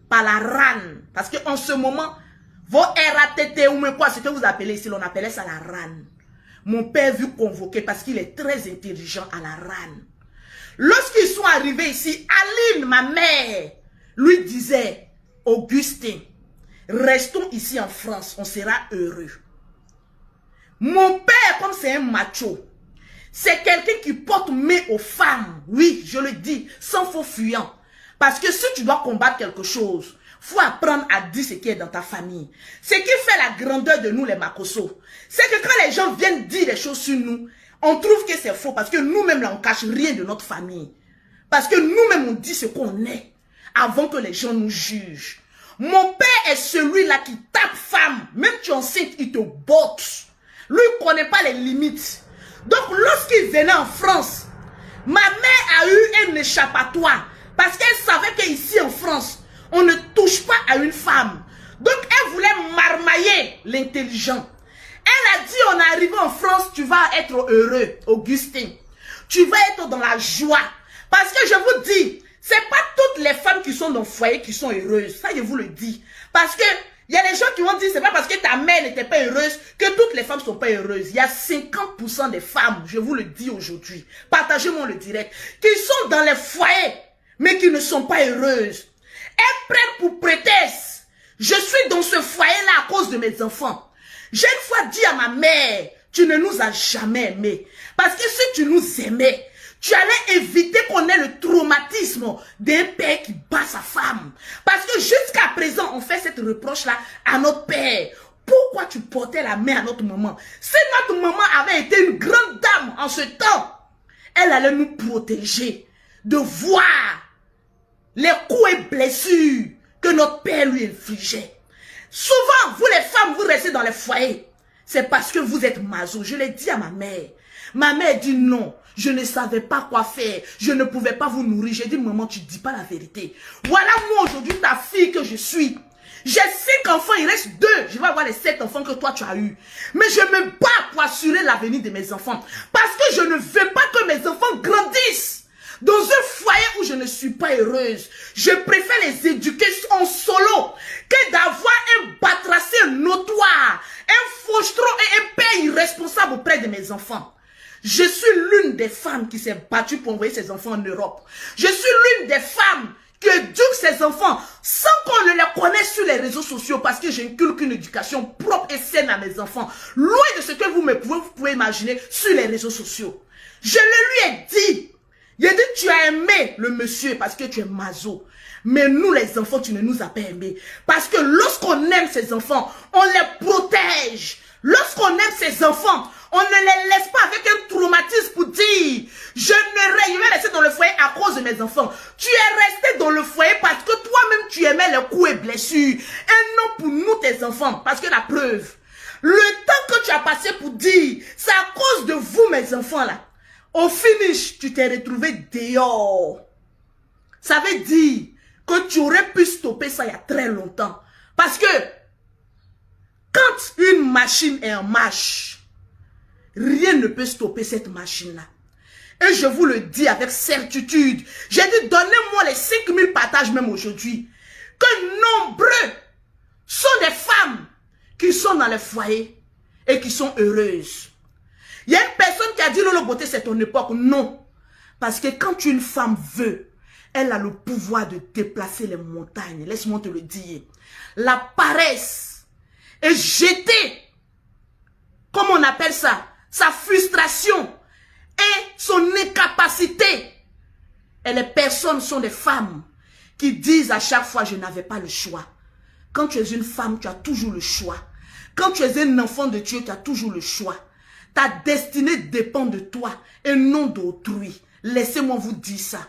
par la RAN. Parce qu'en ce moment, vos RATT ou même quoi, ce que vous appelez ici, on appelait ça la RAN. Mon père vu convoquer parce qu'il est très intelligent à la RAN. Lorsqu'ils sont arrivés ici, Aline, ma mère, lui disait, Augustin, restons ici en France, on sera heureux. Mon père, comme c'est un macho, c'est quelqu'un qui porte main aux femmes. Oui, je le dis, sans faux fuyant. Parce que si tu dois combattre quelque chose, faut apprendre à dire ce qui est dans ta famille. Ce qui fait la grandeur de nous, les Makosso, c'est que quand les gens viennent dire des choses sur nous, on trouve que c'est faux parce que nous-mêmes, là, on cache rien de notre famille. Parce que nous-mêmes, on dit ce qu'on est avant que les gens nous jugent. Mon père est celui-là qui tape femme. Même tu es enceinte, il te botte. Lui, il ne connaît pas les limites. Donc, lorsqu'il venait en France, ma mère a eu un échappatoire. Parce qu'elle savait qu'ici en France, on ne touche pas à une femme. Donc, elle voulait marmailler l'intelligent. Elle a dit, on est arrivé en France, tu vas être heureux, Augustin. Tu vas être dans la joie. Parce que je vous dis, c'est pas toutes les femmes qui sont dans le foyer qui sont heureuses. Ça, je vous le dis. Parce que il y a des gens qui vont dire, c'est pas parce que ta mère n'était pas heureuse que toutes les femmes sont pas heureuses. Il y a 50% des femmes, je vous le dis aujourd'hui, partagez-moi le direct, qui sont dans les foyers, mais qui ne sont pas heureuses. Elles prennent pour prétexte, je suis dans ce foyer-là à cause de mes enfants. J'ai une fois dit à ma mère, tu ne nous as jamais aimés. Parce que si tu nous aimais, tu allais éviter qu'on ait le traumatisme d'un père qui bat sa femme. Parce que jusqu'à présent, on fait cette reproche-là à notre père. Pourquoi tu portais la main à notre maman? Si notre maman avait été une grande dame en ce temps, elle allait nous protéger de voir les coups et blessures que notre père lui infligeait. Souvent, vous les femmes, vous restez dans les foyers. C'est parce que vous êtes maso. Je l'ai dit à ma mère. Ma mère dit non. Je ne savais pas quoi faire. Je ne pouvais pas vous nourrir. J'ai dit, maman, tu ne dis pas la vérité. Voilà moi aujourd'hui, ta fille que je suis. J'ai 5 enfants, il reste 2. Je vais avoir les 7 enfants que toi tu as eu. Mais je me bats pour assurer l'avenir de mes enfants. Parce que je ne veux pas que mes enfants grandissent dans un foyer où je ne suis pas heureuse. Je préfère les éduquer en solo que d'avoir un batracé notoire, un faucheton et un père irresponsable auprès de mes enfants. Je suis l'une des femmes qui s'est battue pour envoyer ses enfants en Europe. Je suis l'une des femmes qui éduque ses enfants sans qu'on ne les connaisse sur les réseaux sociaux parce que j'inculque une éducation propre et saine à mes enfants. Loin de ce que vous pouvez imaginer sur les réseaux sociaux. Je le lui ai dit. Il a dit, tu as aimé le monsieur parce que tu es maso. Mais nous, les enfants, tu ne nous as pas aimés. Parce que lorsqu'on aime ses enfants, on les protège. Lorsqu'on aime ses enfants, on ne les laisse pas avec un traumatisme pour dire, je vais rester dans le foyer à cause de mes enfants. Tu es resté dans le foyer parce que toi-même, tu aimais les coups et blessures. Et non pour nous, tes enfants. Parce que la preuve, le temps que tu as passé pour dire, c'est à cause de vous, mes enfants, là. Au finish, tu t'es retrouvé dehors. Ça veut dire que tu aurais pu stopper ça il y a très longtemps. Parce que quand une machine est en marche, rien ne peut stopper cette machine-là. Et je vous le dis avec certitude. J'ai dit, donnez-moi les 5000 partages même aujourd'hui. Que nombreux sont des femmes qui sont dans les foyers et qui sont heureuses. Il y a une personne qui a dit, Lolo Beauté, c'est ton époque. Non. Parce que quand une femme veut, elle a le pouvoir de déplacer les montagnes. Laisse-moi te le dire. La paresse est jetée, comme on appelle ça, sa frustration et son incapacité. Et les personnes sont des femmes qui disent à chaque fois, je n'avais pas le choix. Quand tu es une femme, tu as toujours le choix. Quand tu es un enfant de Dieu, tu as toujours le choix. Ta destinée dépend de toi et non d'autrui. Laissez-moi vous dire ça.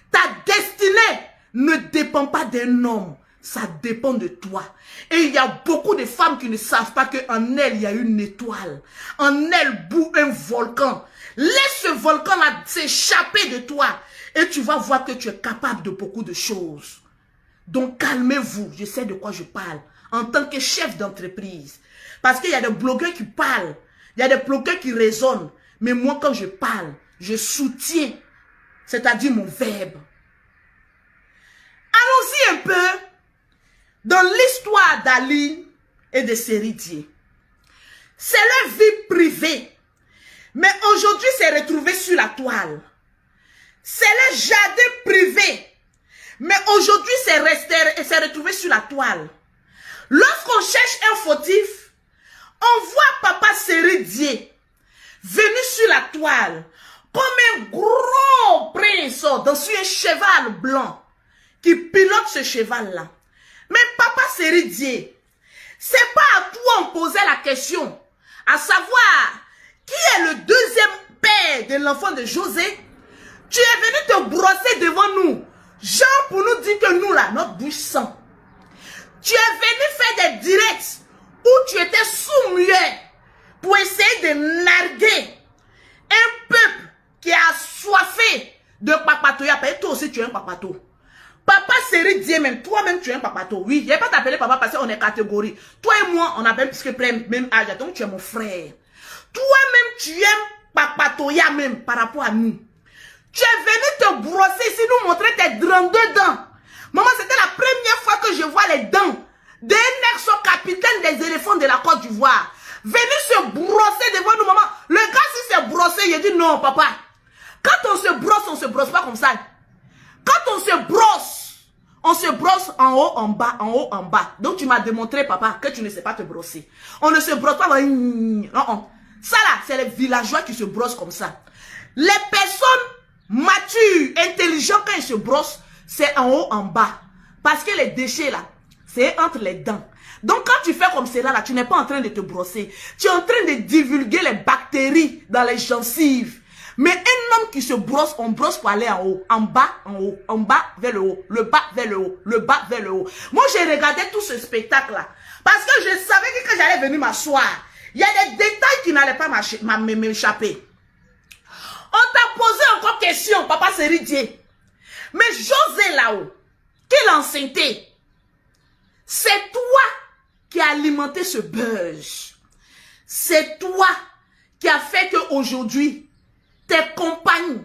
Ta destinée ne dépend pas d'un homme. Ça dépend de toi. Et il y a beaucoup de femmes qui ne savent pas qu'en elles, il y a une étoile. En elles bout un volcan. Laisse ce volcan-là s'échapper de toi. Et tu vas voir que tu es capable de beaucoup de choses. Donc calmez-vous. Je sais de quoi je parle. En tant que chef d'entreprise. Parce qu'il y a des blogueurs qui parlent. Il y a des blogueurs qui raisonnent. Mais moi, quand je parle, je soutiens. C'est-à-dire mon verbe. Allons-y un peu dans l'histoire d'Ali et de Seridier. C'est leur vie privée. Mais aujourd'hui, c'est retrouvé sur la toile. C'est leur jardin privé. Mais aujourd'hui, c'est retrouvé sur la toile. Lorsqu'on cherche un fautif, on voit Papa Seridier venu sur la toile comme un gros prince dans un cheval blanc qui pilote ce cheval-là. Mais Papa Seridier, c'est pas à toi on posait la question, à savoir qui est le deuxième père de l'enfant de José. Tu es venu te brosser devant nous, genre pour nous dire que nous là, notre bouche sent. Tu es venu faire des directs où tu étais sous-muet pour essayer de narguer un peuple qui est assoiffé de papatoya. Toi aussi tu es un papato. Papa Seridier même, toi-même tu es un papato. Oui, je ne vais pas t'appeler papa parce qu'on est catégorie. Toi et moi, on a même plus que même âge. Donc tu es mon frère. Toi-même tu es un papatoya même par rapport à nous. Tu es venu te brosser ici, nous montrer tes 32 dents. Maman, c'était la première fois que je vois les dents d'un ex-capitaine des éléphants de la Côte d'Ivoire. Venu se brosser devant nous, maman. Le gars, si s'est brossé, il dit non, papa. Quand on se brosse pas comme ça. Quand on se brosse en haut, en bas, en haut, en bas. Donc tu m'as démontré, papa, que tu ne sais pas te brosser. On ne se brosse pas. Non. Ça là, c'est les villageois qui se brossent comme ça. Les personnes matures, intelligentes, quand ils se brossent, c'est en haut, en bas. Parce que les déchets là, c'est entre les dents. Donc quand tu fais comme cela là, tu n'es pas en train de te brosser. Tu es en train de divulguer les bactéries dans les gencives. Mais un homme qui se brosse, on brosse pour aller en haut, en bas, en bas vers le haut, le bas vers le haut, le bas vers le haut. Moi j'ai regardé tout ce spectacle là. Parce que je savais que quand j'allais venir m'asseoir, il y a des détails qui n'allaient pas m'échapper. On t'a posé encore question, Papa Seridier. Mais José là-haut, quelle enceinte, c'est toi qui as alimenté ce buzz. C'est toi qui a fait qu'aujourd'hui, tes compagnes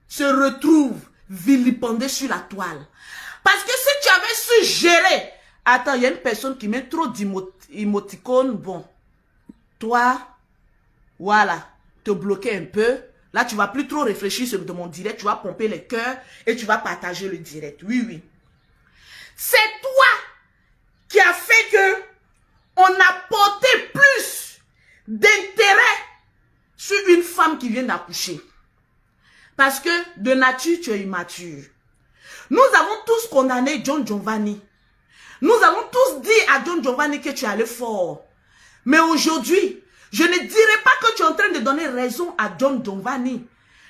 se retrouvent vilipendées sur la toile. Parce que si tu avais su gérer... Attends, il y a une personne qui met trop d'émoticônes. Bon, toi, voilà, te bloquer un peu. Là, tu vas plus trop réfléchir sur mon direct. Tu vas pomper les cœurs et tu vas partager le direct. Oui, oui. C'est toi qui a fait que on a porté plus d'intérêt sur une femme qui vient d'accoucher. Parce que de nature, tu es immature. Nous avons tous condamné John Giovanni. Nous avons tous dit à John Giovanni que tu allais fort. Mais aujourd'hui, je ne dirais pas que tu es en train de donner raison à John Giovanni.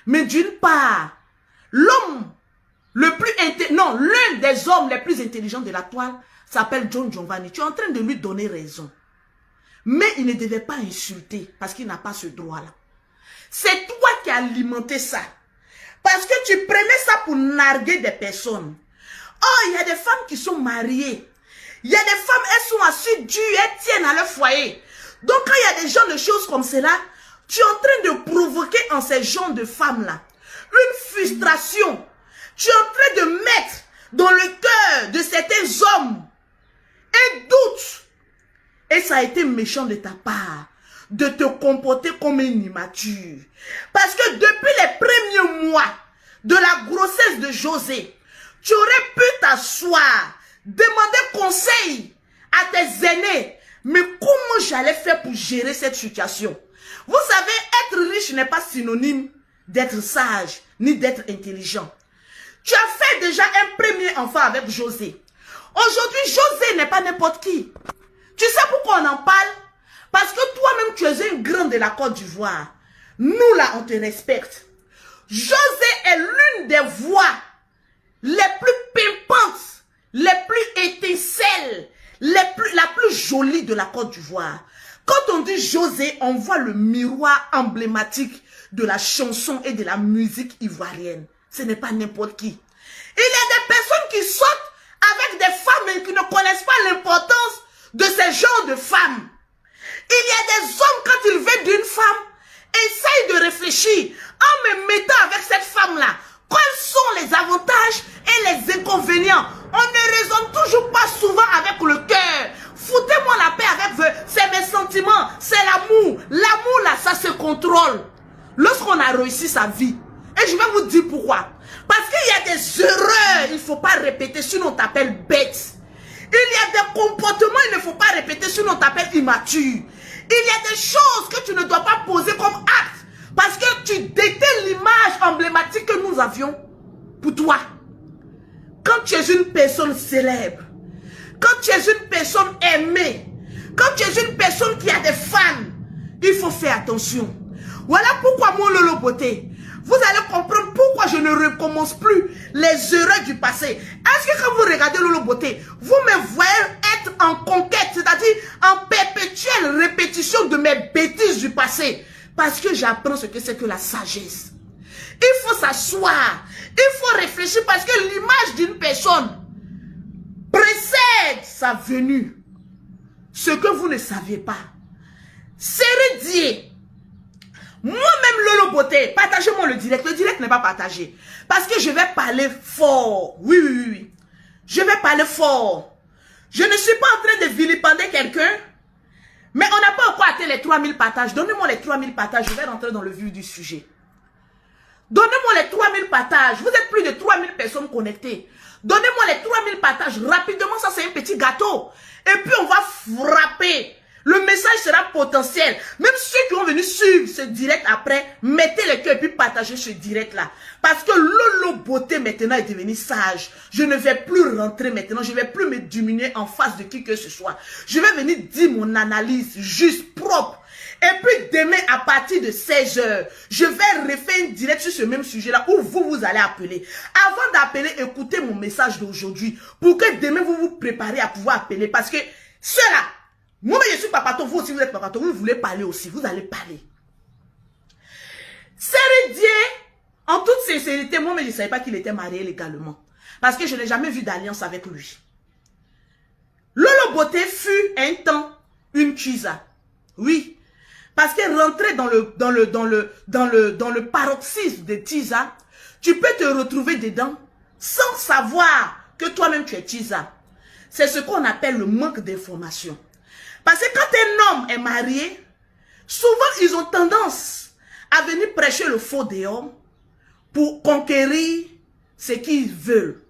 Mais d'une part, l'homme le plus intelligent, non, l'un des hommes les plus intelligents de la toile s'appelle John Giovanni. Tu es en train de lui donner raison. Mais il ne devait pas insulter parce qu'il n'a pas ce droit-là. C'est toi qui as alimenté ça. Parce que tu prenais ça pour narguer des personnes. Oh, il y a des femmes qui sont mariées. Il y a des femmes, elles sont assidues, elles tiennent à leur foyer. Donc quand il y a des gens de choses comme cela, tu es en train de provoquer en ces gens de femmes-là une frustration. Tu es en train de mettre dans le cœur de certains hommes un doute. Et ça a été méchant de ta part de te comporter comme une immature. Parce que depuis les premiers mois de la grossesse de José, tu aurais pu t'asseoir, demander conseil à tes aînés. Mais comment j'allais faire pour gérer cette situation? Vous savez, être riche n'est pas synonyme d'être sage, ni d'être intelligent. Tu as fait déjà un premier enfant avec José. Aujourd'hui, José n'est pas n'importe qui. Tu sais pourquoi on en parle? Parce que toi-même, tu es un grand de la Côte d'Ivoire. Nous, là, on te respecte. José est l'une des voix les plus pimpantes, les plus étincelles, la plus jolie de la Côte d'Ivoire. Quand on dit José, on voit le miroir emblématique de la chanson et de la musique ivoirienne. Ce n'est pas n'importe qui. Il y a des personnes qui sortent avec des femmes et qui ne connaissent pas l'importance de ces genres de femmes. Il y a des hommes, quand ils veulent d'une femme, essayent de réfléchir en me mettant avec cette femme-là. Quels sont les avantages et les inconvénients? On ne raisonne toujours pas souvent avec le drôle lorsqu'on a réussi sa vie. Et je vais vous dire pourquoi. Parce qu'il y a des erreurs, il ne faut pas répéter, sinon on t'appelle bête. Il y a des comportements, il ne faut pas répéter, sinon on t'appelle immature. Il y a des choses que tu ne dois pas poser comme acte. Parce que tu détestes l'image emblématique que nous avions pour toi. Quand tu es une personne célèbre, quand tu es une personne aimée, quand tu es une personne qui a des fans, il faut faire attention. Voilà pourquoi mon Lolo Beauté, vous allez comprendre pourquoi je ne recommence plus les erreurs du passé. Est-ce que quand vous regardez Lolo Beauté, vous me voyez être en conquête, c'est-à-dire en perpétuelle répétition de mes bêtises du passé? Parce que j'apprends ce que c'est que la sagesse. Il faut s'asseoir, il faut réfléchir parce que l'image d'une personne précède sa venue. Ce que vous ne saviez pas. Sérédier. Moi-même, Lolo Beauté, partagez-moi le direct. Le direct n'est pas partagé. Parce que je vais parler fort. Oui, oui, oui, oui. Je vais parler fort. Je ne suis pas en train de vilipender quelqu'un. Mais on n'a pas encore atteint les 3000 partages. Donnez-moi les 3000 partages. Je vais rentrer dans le vif du sujet. Donnez-moi les 3000 partages. Vous êtes plus de 3000 personnes connectées. Donnez-moi les 3000 partages. Rapidement, ça c'est un petit gâteau. Et puis on va frapper. Le message sera potentiel. Même ceux qui vont venir suivre ce direct après, mettez le cœur et puis partagez ce direct-là. Parce que Lolo Beauté maintenant est devenu sage. Je ne vais plus rentrer maintenant. Je ne vais plus me diminuer en face de qui que ce soit. Je vais venir dire mon analyse juste, propre. Et puis demain à partir de 16 h, je vais refaire une direct sur ce même sujet-là où vous allez appeler. Avant d'appeler, écoutez mon message d'aujourd'hui pour que demain vous vous préparez à pouvoir appeler. Parce que cela, moi je suis papato, vous aussi vous êtes papato, vous voulez parler aussi, vous allez parler. Sérédier, en toute sincérité, moi je ne savais pas qu'il était marié légalement. Parce que je n'ai jamais vu d'alliance avec lui. Lolo Beauté fut un temps une Chiza. Oui. Parce que rentrer dans le paroxysme de Chiza, tu peux te retrouver dedans sans savoir que toi-même tu es Chiza. C'est ce qu'on appelle le manque d'information. Parce que quand un homme est marié, souvent ils ont tendance à venir prêcher le faux des hommes pour conquérir ce qu'ils veulent.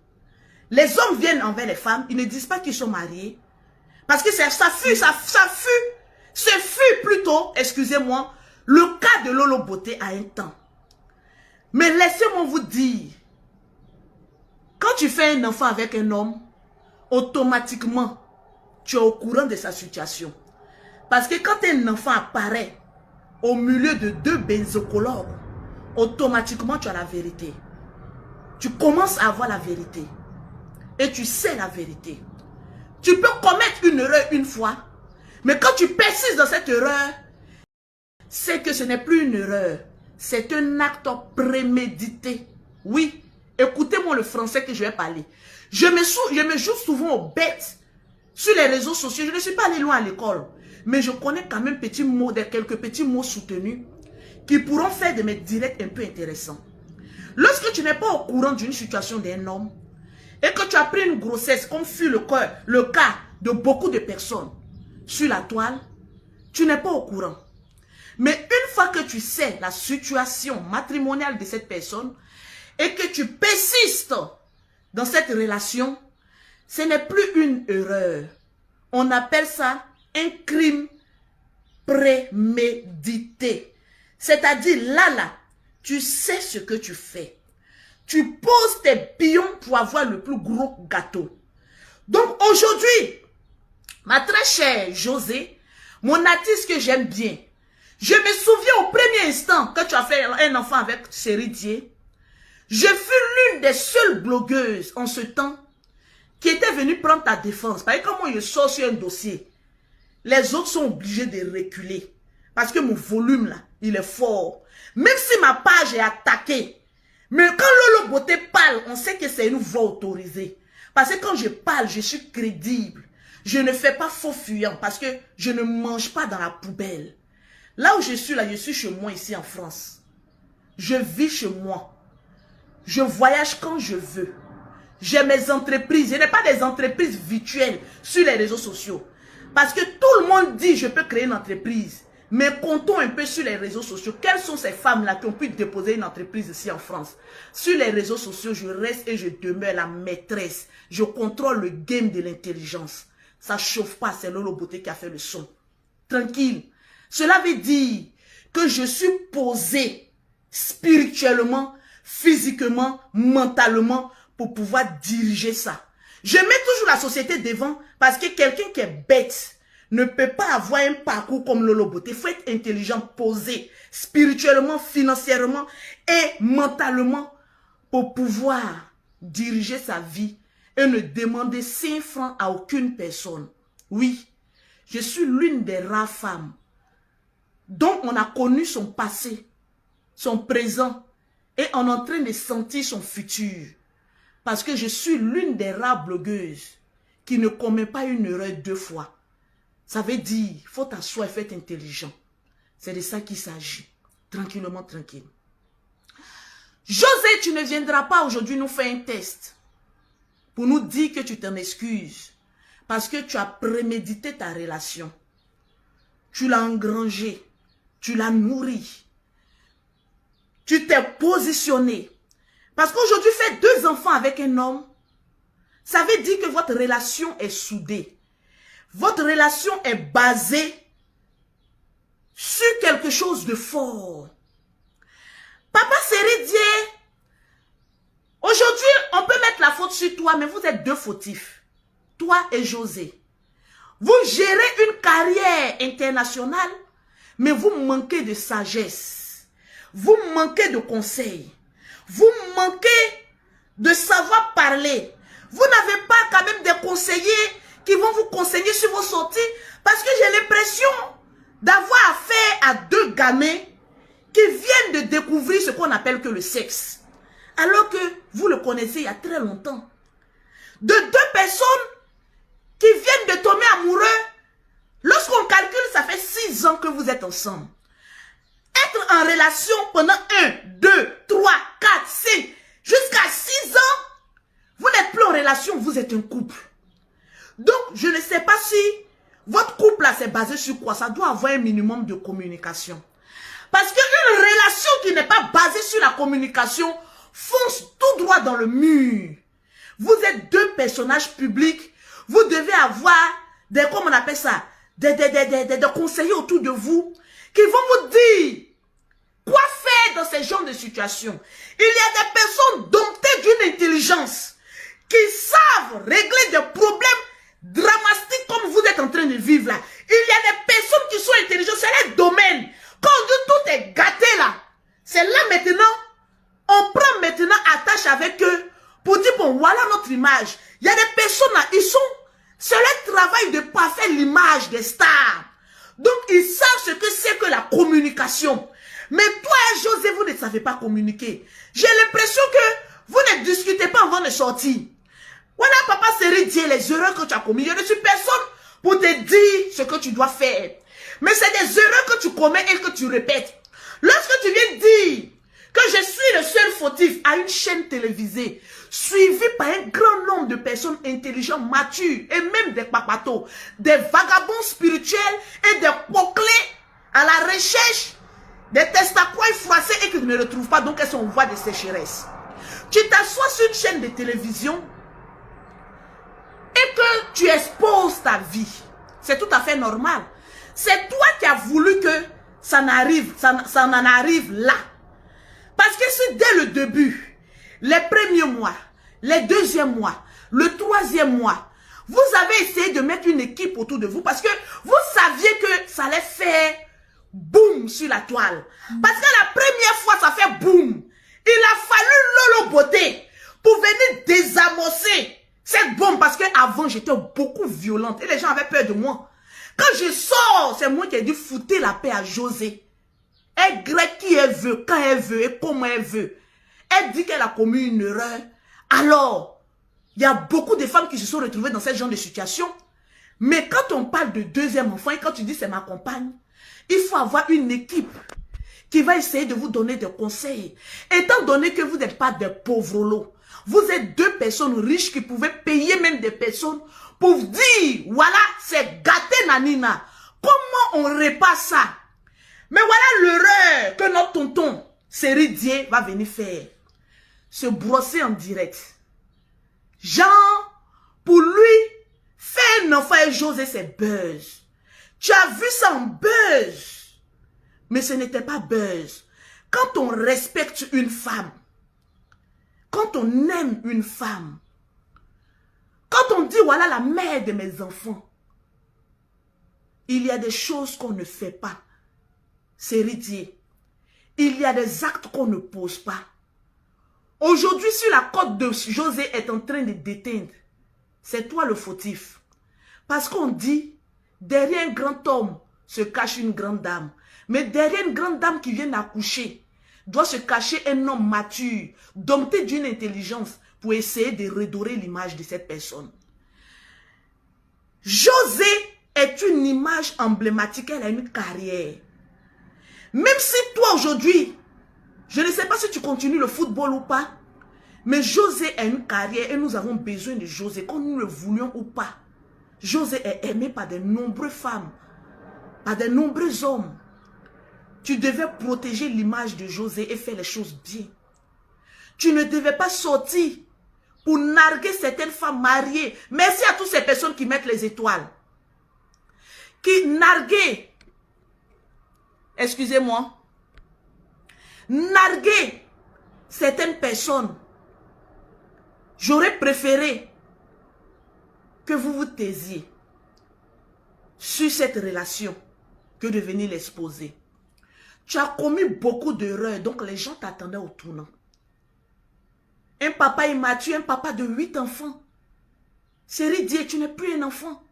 Les hommes viennent envers les femmes, ils ne disent pas qu'ils sont mariés. Parce que ce fut plutôt, excusez-moi, le cas de Lolo Beauté à un temps. Mais laissez-moi vous dire, quand tu fais un enfant avec un homme, automatiquement, tu es au courant de sa situation. Parce que quand un enfant apparaît au milieu de deux benzocologues, automatiquement tu as la vérité. Tu commences à avoir la vérité. Et tu sais la vérité. Tu peux commettre une erreur une fois, mais quand tu persistes dans cette erreur, c'est que ce n'est plus une erreur. C'est un acte prémédité. Oui, écoutez-moi le français que je vais parler. Je me joue souvent aux bêtes sur les réseaux sociaux. Je ne suis pas allé loin à l'école, mais je connais quand même quelques petits mots soutenus qui pourront faire de mes directs un peu intéressants. Lorsque tu n'es pas au courant d'une situation d'un homme et que tu as pris une grossesse, comme fut le cas de beaucoup de personnes sur la toile, tu n'es pas au courant. Mais une fois que tu sais la situation matrimoniale de cette personne et que tu persistes dans cette relation, ce n'est plus une erreur. On appelle ça un crime prémédité. C'est-à-dire là, tu sais ce que tu fais. Tu poses tes pions pour avoir le plus gros gâteau. Donc aujourd'hui, ma très chère José, mon artiste que j'aime bien, je me souviens au premier instant que tu as fait un enfant avec Sérédier, je fus l'une des seules blogueuses en ce temps qui était venue prendre ta défense. Parce que quand moi je sors sur un dossier, les autres sont obligés de reculer. Parce que mon volume là, il est fort. Même si ma page est attaquée, mais quand Lolo Beauté parle, on sait que c'est une voix autorisée. Parce que quand je parle, je suis crédible. Je ne fais pas faux fuyant parce que je ne mange pas dans la poubelle. Là où je suis là, je suis chez moi ici en France. Je vis chez moi. Je voyage quand je veux. J'ai mes entreprises. Je n'ai pas des entreprises virtuelles sur les réseaux sociaux. Parce que tout le monde dit je peux créer une entreprise. Mais comptons un peu sur les réseaux sociaux. Quelles sont ces femmes-là qui ont pu déposer une entreprise ici en France? Sur les réseaux sociaux, je reste et je demeure la maîtresse. Je contrôle le game de l'intelligence. Ça ne chauffe pas, c'est Lolo Beauté qui a fait le son. Tranquille. Cela veut dire que je suis posée spirituellement, physiquement, mentalement pour pouvoir diriger ça. Je mets toujours la société devant parce que quelqu'un qui est bête ne peut pas avoir un parcours comme Lolo Beauté. Il faut être intelligent, posé, spirituellement, financièrement et mentalement pour pouvoir diriger sa vie et ne demander 5 francs à aucune personne. Oui, je suis l'une des rares femmes dont on a connu son passé, son présent et on est en train de sentir son futur. Parce que je suis l'une des rares blogueuses qui ne commet pas une erreur 2 fois. Ça veut dire, il faut t'asseoir et faire intelligent. C'est de ça qu'il s'agit. Tranquillement, tranquille. José, tu ne viendras pas aujourd'hui nous faire un test pour nous dire que tu t'en excuses. Parce que tu as prémédité ta relation. Tu l'as engrangée. Tu l'as nourrie. Tu t'es positionné. Parce qu'aujourd'hui, faire 2 enfants avec un homme, ça veut dire que votre relation est soudée. Votre relation est basée sur quelque chose de fort. Papa Seridier, aujourd'hui, on peut mettre la faute sur toi, mais vous êtes 2 fautifs. Toi et José. Vous gérez une carrière internationale, mais vous manquez de sagesse. Vous manquez de conseils. Vous manquez de savoir parler. Vous n'avez pas quand même des conseillers qui vont vous conseiller sur vos sorties. Parce que j'ai l'impression d'avoir affaire à 2 gamins qui viennent de découvrir ce qu'on appelle que le sexe. Alors que vous le connaissez il y a très longtemps. De 2 personnes qui viennent de tomber amoureux. Lorsqu'on calcule, ça fait 6 ans que vous êtes ensemble. Être en relation pendant 1, 2, 3, 4, 5, jusqu'à 6 ans, vous n'êtes plus en relation, vous êtes un couple. Donc, je ne sais pas si votre couple là, c'est basé sur quoi. Ça doit avoir un minimum de communication. Parce qu'une relation qui n'est pas basée sur la communication fonce tout droit dans le mur. Vous êtes 2 personnages publics. Vous devez avoir des, comment on appelle ça, des conseillers autour de vous qui vont vous dire quoi faire dans ce genre de situation. Il y a des personnes domptées d'une intelligence qui savent régler des problèmes dramatiques comme vous êtes en train de vivre là. Il y a des personnes qui sont intelligentes, c'est leur domaine. Quand tout est gâté là, c'est là maintenant, on prend maintenant attache avec eux pour dire bon voilà notre image. Il y a des personnes là, c'est leur travail de parfaire l'image des stars. Donc ils savent ce que c'est que la communication. Mais toi et José, vous ne savez pas communiquer. J'ai l'impression que vous ne discutez pas avant de sortir. Voilà, papa Seridier, les erreurs que tu as commises. Je ne suis personne pour te dire ce que tu dois faire. Mais c'est des erreurs que tu commets et que tu répètes. Lorsque tu viens dire que je suis le seul fautif à une chaîne télévisée, suivi par un grand nombre de personnes intelligentes, matures, et même des papatos, des vagabonds spirituels et des poclés à la recherche des testacoins froissés et qui ne retrouvent pas, donc elles sont en voie de sécheresse. Tu t'assois sur une chaîne de télévision et que tu exposes ta vie. C'est tout à fait normal. C'est toi qui as voulu que ça en arrive là. Parce que si dès le début, les premiers mois, les 2e mois, le 3e mois, vous avez essayé de mettre une équipe autour de vous parce que vous saviez que ça allait faire boum sur la toile. Parce que la première fois, ça fait boum. Il a fallu Lolo Beauté pour venir désamorcer cette bombe parce que avant j'étais beaucoup violente et les gens avaient peur de moi. Quand je sors, c'est moi qui ai dit foutez la paix à José. Elle grec qui elle veut, quand elle veut et comment elle veut. Elle dit qu'elle a commis une erreur. Alors, il y a beaucoup de femmes qui se sont retrouvées dans ce genre de situation. Mais quand on parle de 2e enfant et quand tu dis c'est ma compagne, il faut avoir une équipe qui va essayer de vous donner des conseils. Étant donné que vous n'êtes pas des pauvres lots, vous êtes 2 personnes riches qui pouvaient payer même des personnes pour dire, voilà, c'est gâté Nanina. Comment on répare ça? Mais voilà l'erreur que notre tonton Seridier va venir faire. Se brosser en direct. Genre, pour lui, faire un enfant et José, c'est buzz. Tu as vu ça en buzz. Mais ce n'était pas buzz. Quand on respecte une femme, quand on aime une femme, quand on dit voilà la mère de mes enfants, il y a des choses qu'on ne fait pas. Seridier. Il y a des actes qu'on ne pose pas. Aujourd'hui, si la côte de José est en train de déteindre, c'est toi le fautif. Parce qu'on dit, derrière un grand homme se cache une grande dame. Mais derrière une grande dame qui vient d'accoucher, doit se cacher un homme mature, dompté d'une intelligence pour essayer de redorer l'image de cette personne. José est une image emblématique, elle a une carrière. Même si toi aujourd'hui, je ne sais pas si tu continues le football ou pas, mais José a une carrière et nous avons besoin de José, comme nous le voulions ou pas. José est aimé par de nombreuses femmes, par de nombreux hommes. Tu devais protéger l'image de José et faire les choses bien. Tu ne devais pas sortir pour narguer certaines femmes mariées. Merci à toutes ces personnes qui mettent les étoiles. Qui narguent, excusez-moi, narguer certaines personnes. J'aurais préféré que vous vous taisiez sur cette relation que de venir l'exposer. Tu as commis beaucoup d'erreurs, donc les gens t'attendaient au tournant. Un papa immature, un papa de 8 enfants. Seridier, tu n'es plus un enfant.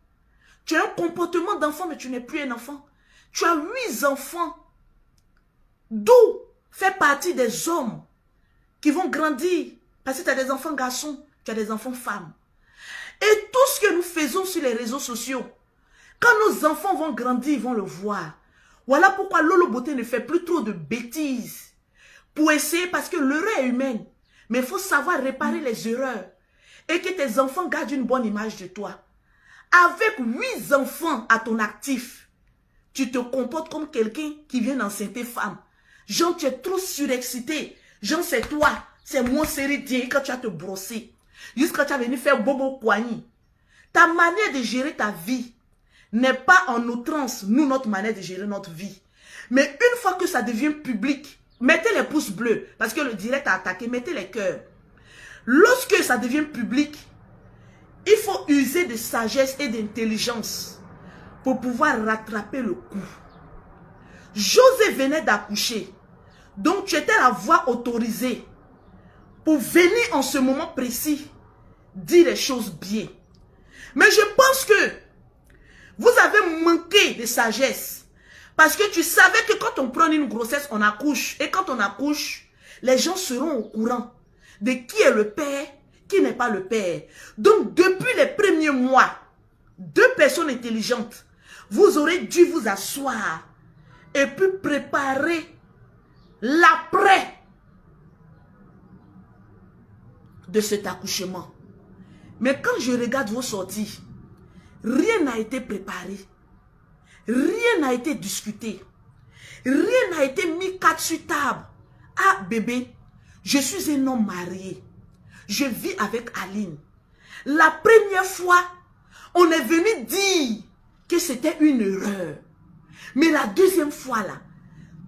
Tu as un comportement d'enfant, mais tu n'es plus un enfant. Tu as 8 enfants. D'où fait partie des hommes qui vont grandir. Parce que tu as des enfants garçons, tu as des enfants femmes. Et tout ce que nous faisons sur les réseaux sociaux, quand nos enfants vont grandir, ils vont le voir. Voilà pourquoi Lolo Beauté ne fait plus trop de bêtises. Pour essayer, parce que l'erreur est humaine. Mais il faut savoir réparer les erreurs. Et que tes enfants gardent une bonne image de toi. Avec 8 enfants à ton actif, tu te comportes comme quelqu'un qui vient d'enceinte femme. Genre, tu es trop surexcité. Genre, c'est toi. C'est mon Seridier quand tu vas te brosser. Jusqu'à tu vas venir faire bobo poignet. Ta manière de gérer ta vie n'est pas en outrance, nous, notre manière de gérer notre vie. Mais une fois que ça devient public, mettez les pouces bleus, parce que le direct a attaqué, mettez les cœurs. Lorsque ça devient public, il faut user de sagesse et d'intelligence pour pouvoir rattraper le coup. José venait d'accoucher, donc tu étais la voix autorisée pour venir en ce moment précis dire les choses bien. Mais je pense que vous avez manqué de sagesse. Parce que tu savais que quand on prend une grossesse, on accouche. Et quand on accouche, les gens seront au courant de qui est le père, qui n'est pas le père. Donc, depuis les premiers mois, 2 personnes intelligentes, vous aurez dû vous asseoir et puis préparer l'après de cet accouchement. Mais quand je regarde vos sorties, rien n'a été préparé. Rien n'a été discuté. Rien n'a été mis 4 sur table. Ah bébé, je suis un homme marié. Je vis avec Aline. La première fois, on est venu dire que c'était une erreur. Mais la deuxième fois là,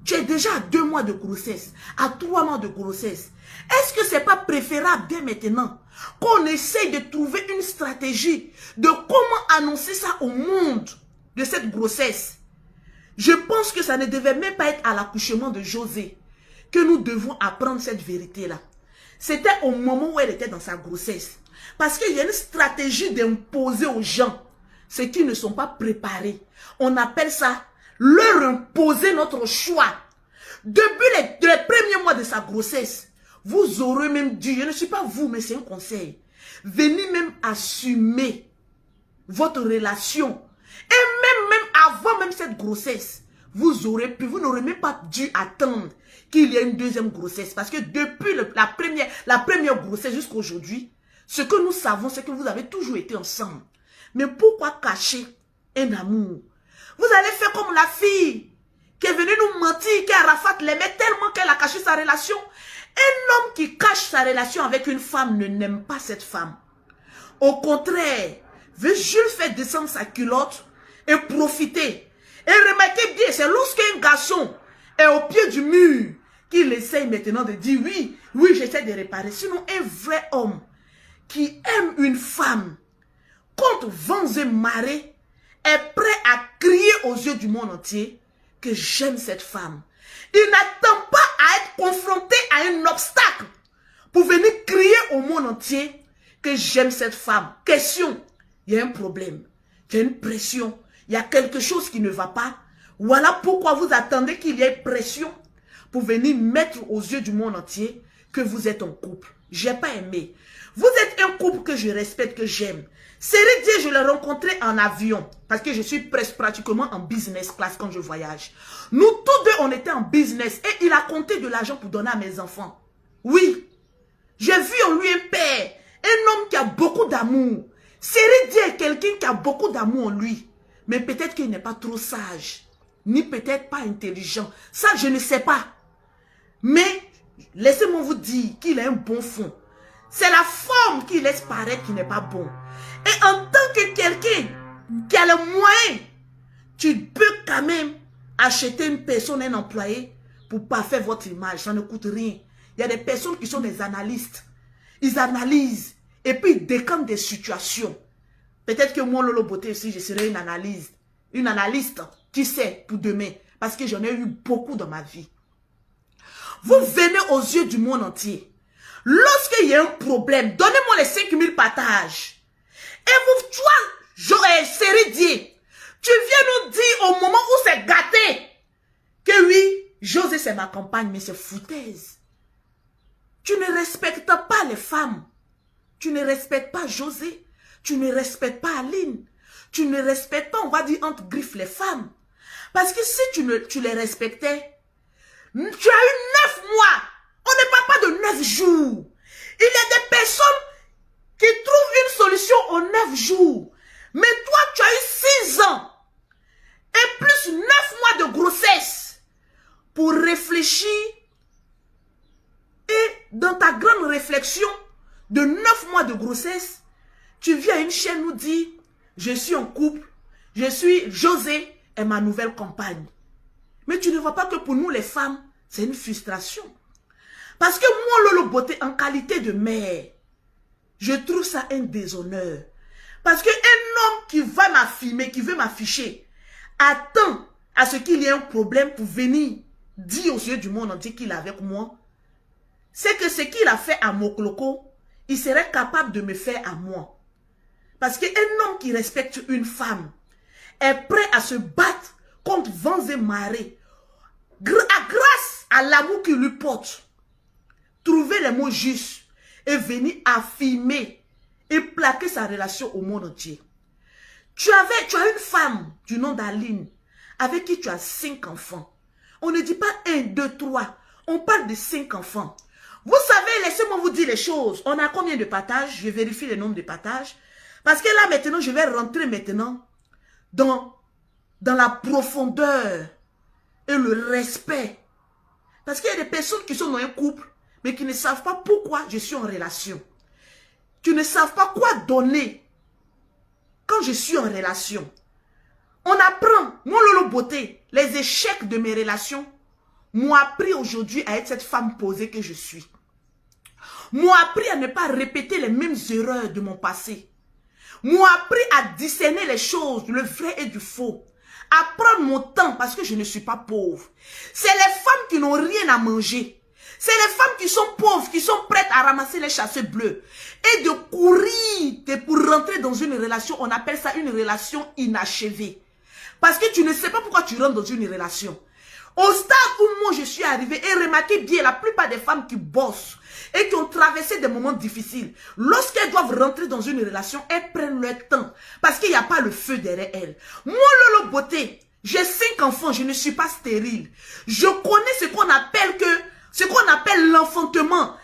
tu es déjà à 2 mois de grossesse, à 3 mois de grossesse. Est-ce que ce n'est pas préférable dès maintenant qu'on essaye de trouver une stratégie de comment annoncer ça au monde de cette grossesse? Je pense que ça ne devait même pas être à l'accouchement de José que nous devons apprendre cette vérité-là. C'était au moment où elle était dans sa grossesse. Parce qu'il y a une stratégie d'imposer aux gens ce qui ne sont pas préparés. On appelle ça leur imposer notre choix. Depuis les premiers mois de sa grossesse, vous aurez même dû, je ne suis pas vous, mais c'est un conseil, venez même assumer votre relation. Et même avant même cette grossesse, vous n'aurez même pas dû attendre qu'il y ait une deuxième grossesse. Parce que depuis la première grossesse jusqu'à aujourd'hui, ce que nous savons, c'est que vous avez toujours été ensemble. Mais pourquoi cacher un amour? Vous allez faire comme la fille qui est venue nous mentir qu'Arafat l'aimait tellement qu'elle a caché sa relation. Un homme qui cache sa relation avec une femme ne n'aime pas cette femme. Au contraire, veut juste faire descendre sa culotte et profiter. Et remarquez bien, c'est lorsqu'un garçon est au pied du mur qu'il essaye maintenant de dire oui, oui, j'essaie de réparer. Sinon, un vrai homme qui aime une femme contre vents et marées est prêt à crier aux yeux du monde entier que j'aime cette femme. Il n'attend pas à être confronté à un obstacle pour venir crier au monde entier que j'aime cette femme. Question, il y a un problème, il y a une pression, il y a quelque chose qui ne va pas. Voilà pourquoi vous attendez qu'il y ait pression pour venir mettre aux yeux du monde entier que vous êtes en couple. Je n'ai pas aimé. Vous êtes un couple que je respecte, que j'aime. Série Dieu, je l'ai rencontré en avion parce que je suis presque pratiquement en business class quand je voyage. Nous tous deux, on était en business et il a compté de l'argent pour donner à mes enfants. Oui, j'ai vu en lui un père, un homme qui a beaucoup d'amour. Série Dieu est quelqu'un qui a beaucoup d'amour en lui, mais peut-être qu'il n'est pas trop sage, ni peut-être pas intelligent. Ça, je ne sais pas. Mais laissez-moi vous dire qu'il a un bon fond. C'est la forme qui laisse paraître qu'il n'est pas bon. Et en tant que quelqu'un qui a le moyen, tu peux quand même acheter une personne, un employé, pour parfaire votre image. Ça ne coûte rien. Il y a des personnes qui sont des analystes. Ils analysent et puis ils décantent des situations. Peut-être que moi, Lolo Beauté aussi, je serai une analyste, qui sait, pour demain. Parce que j'en ai eu beaucoup dans ma vie. Vous venez aux yeux du monde entier. Lorsqu'il y a un problème, donnez-moi les 5000 partages. Et vous, toi, Série Dieu, tu viens nous dire au moment où c'est gâté que oui, José c'est ma compagne, mais c'est foutaise. Tu ne respectes pas les femmes. Tu ne respectes pas José. Tu ne respectes pas Aline. Tu ne respectes pas, on va dire, entre griffes les femmes. Parce que si tu les respectais, tu as eu 9 mois. On ne parle pas de 9 jours. Il y a des personnes qui trouvent une solution aux 9 jours. Mais toi, tu as eu 6 ans. Et plus 9 mois de grossesse pour réfléchir. Et dans ta grande réflexion de 9 mois de grossesse, tu viens à une chaîne nous dire, je suis en couple, je suis José et ma nouvelle compagne. Mais tu ne vois pas que pour nous les femmes, c'est une frustration. Parce que moi, Lolo Beauté, en qualité de mère, je trouve ça un déshonneur. Parce qu'un homme qui va m'affirmer, qui veut m'afficher, attend à ce qu'il y ait un problème pour venir dire aux yeux du monde entier qu'il est avec moi. C'est que ce qu'il a fait à Mokloko, il serait capable de me faire à moi. Parce qu'un homme qui respecte une femme est prêt à se battre contre vents et marées. Grâce à l'amour qu'il lui porte. Trouver les mots justes et venir affirmer et plaquer sa relation au monde entier. Tu as une femme du nom d'Aline avec qui tu as 5 enfants. On ne dit pas 1, 2, 3. On parle de 5 enfants. Vous savez, laissez-moi vous dire les choses. On a combien de partages? Je vérifie le nombre de partages. Parce que là, maintenant, je vais rentrer maintenant dans la profondeur et le respect. Parce qu'il y a des personnes qui sont dans un couple, mais qui ne savent pas pourquoi je suis en relation. Qui ne savent pas quoi donner quand je suis en relation. On apprend, mon Lolo Beauté, les échecs de mes relations m'ont appris aujourd'hui à être cette femme posée que je suis. M'ont appris à ne pas répéter les mêmes erreurs de mon passé. M'ont appris à discerner les choses, le vrai et du faux. À prendre mon temps parce que je ne suis pas pauvre. C'est les femmes qui n'ont rien à manger. C'est les femmes qui sont pauvres, qui sont prêtes à ramasser les chasseurs bleus. Et de courir pour rentrer dans une relation, on appelle ça une relation inachevée. Parce que tu ne sais pas pourquoi tu rentres dans une relation. Au stade où moi je suis arrivée, et remarquez bien, la plupart des femmes qui bossent et qui ont traversé des moments difficiles, lorsqu'elles doivent rentrer dans une relation, elles prennent leur temps. Parce qu'il n'y a pas le feu derrière elles. Moi, Lolo Beauté, j'ai 5 enfants, je ne suis pas stérile. Je connais ce qu'on appelle l'enfantement.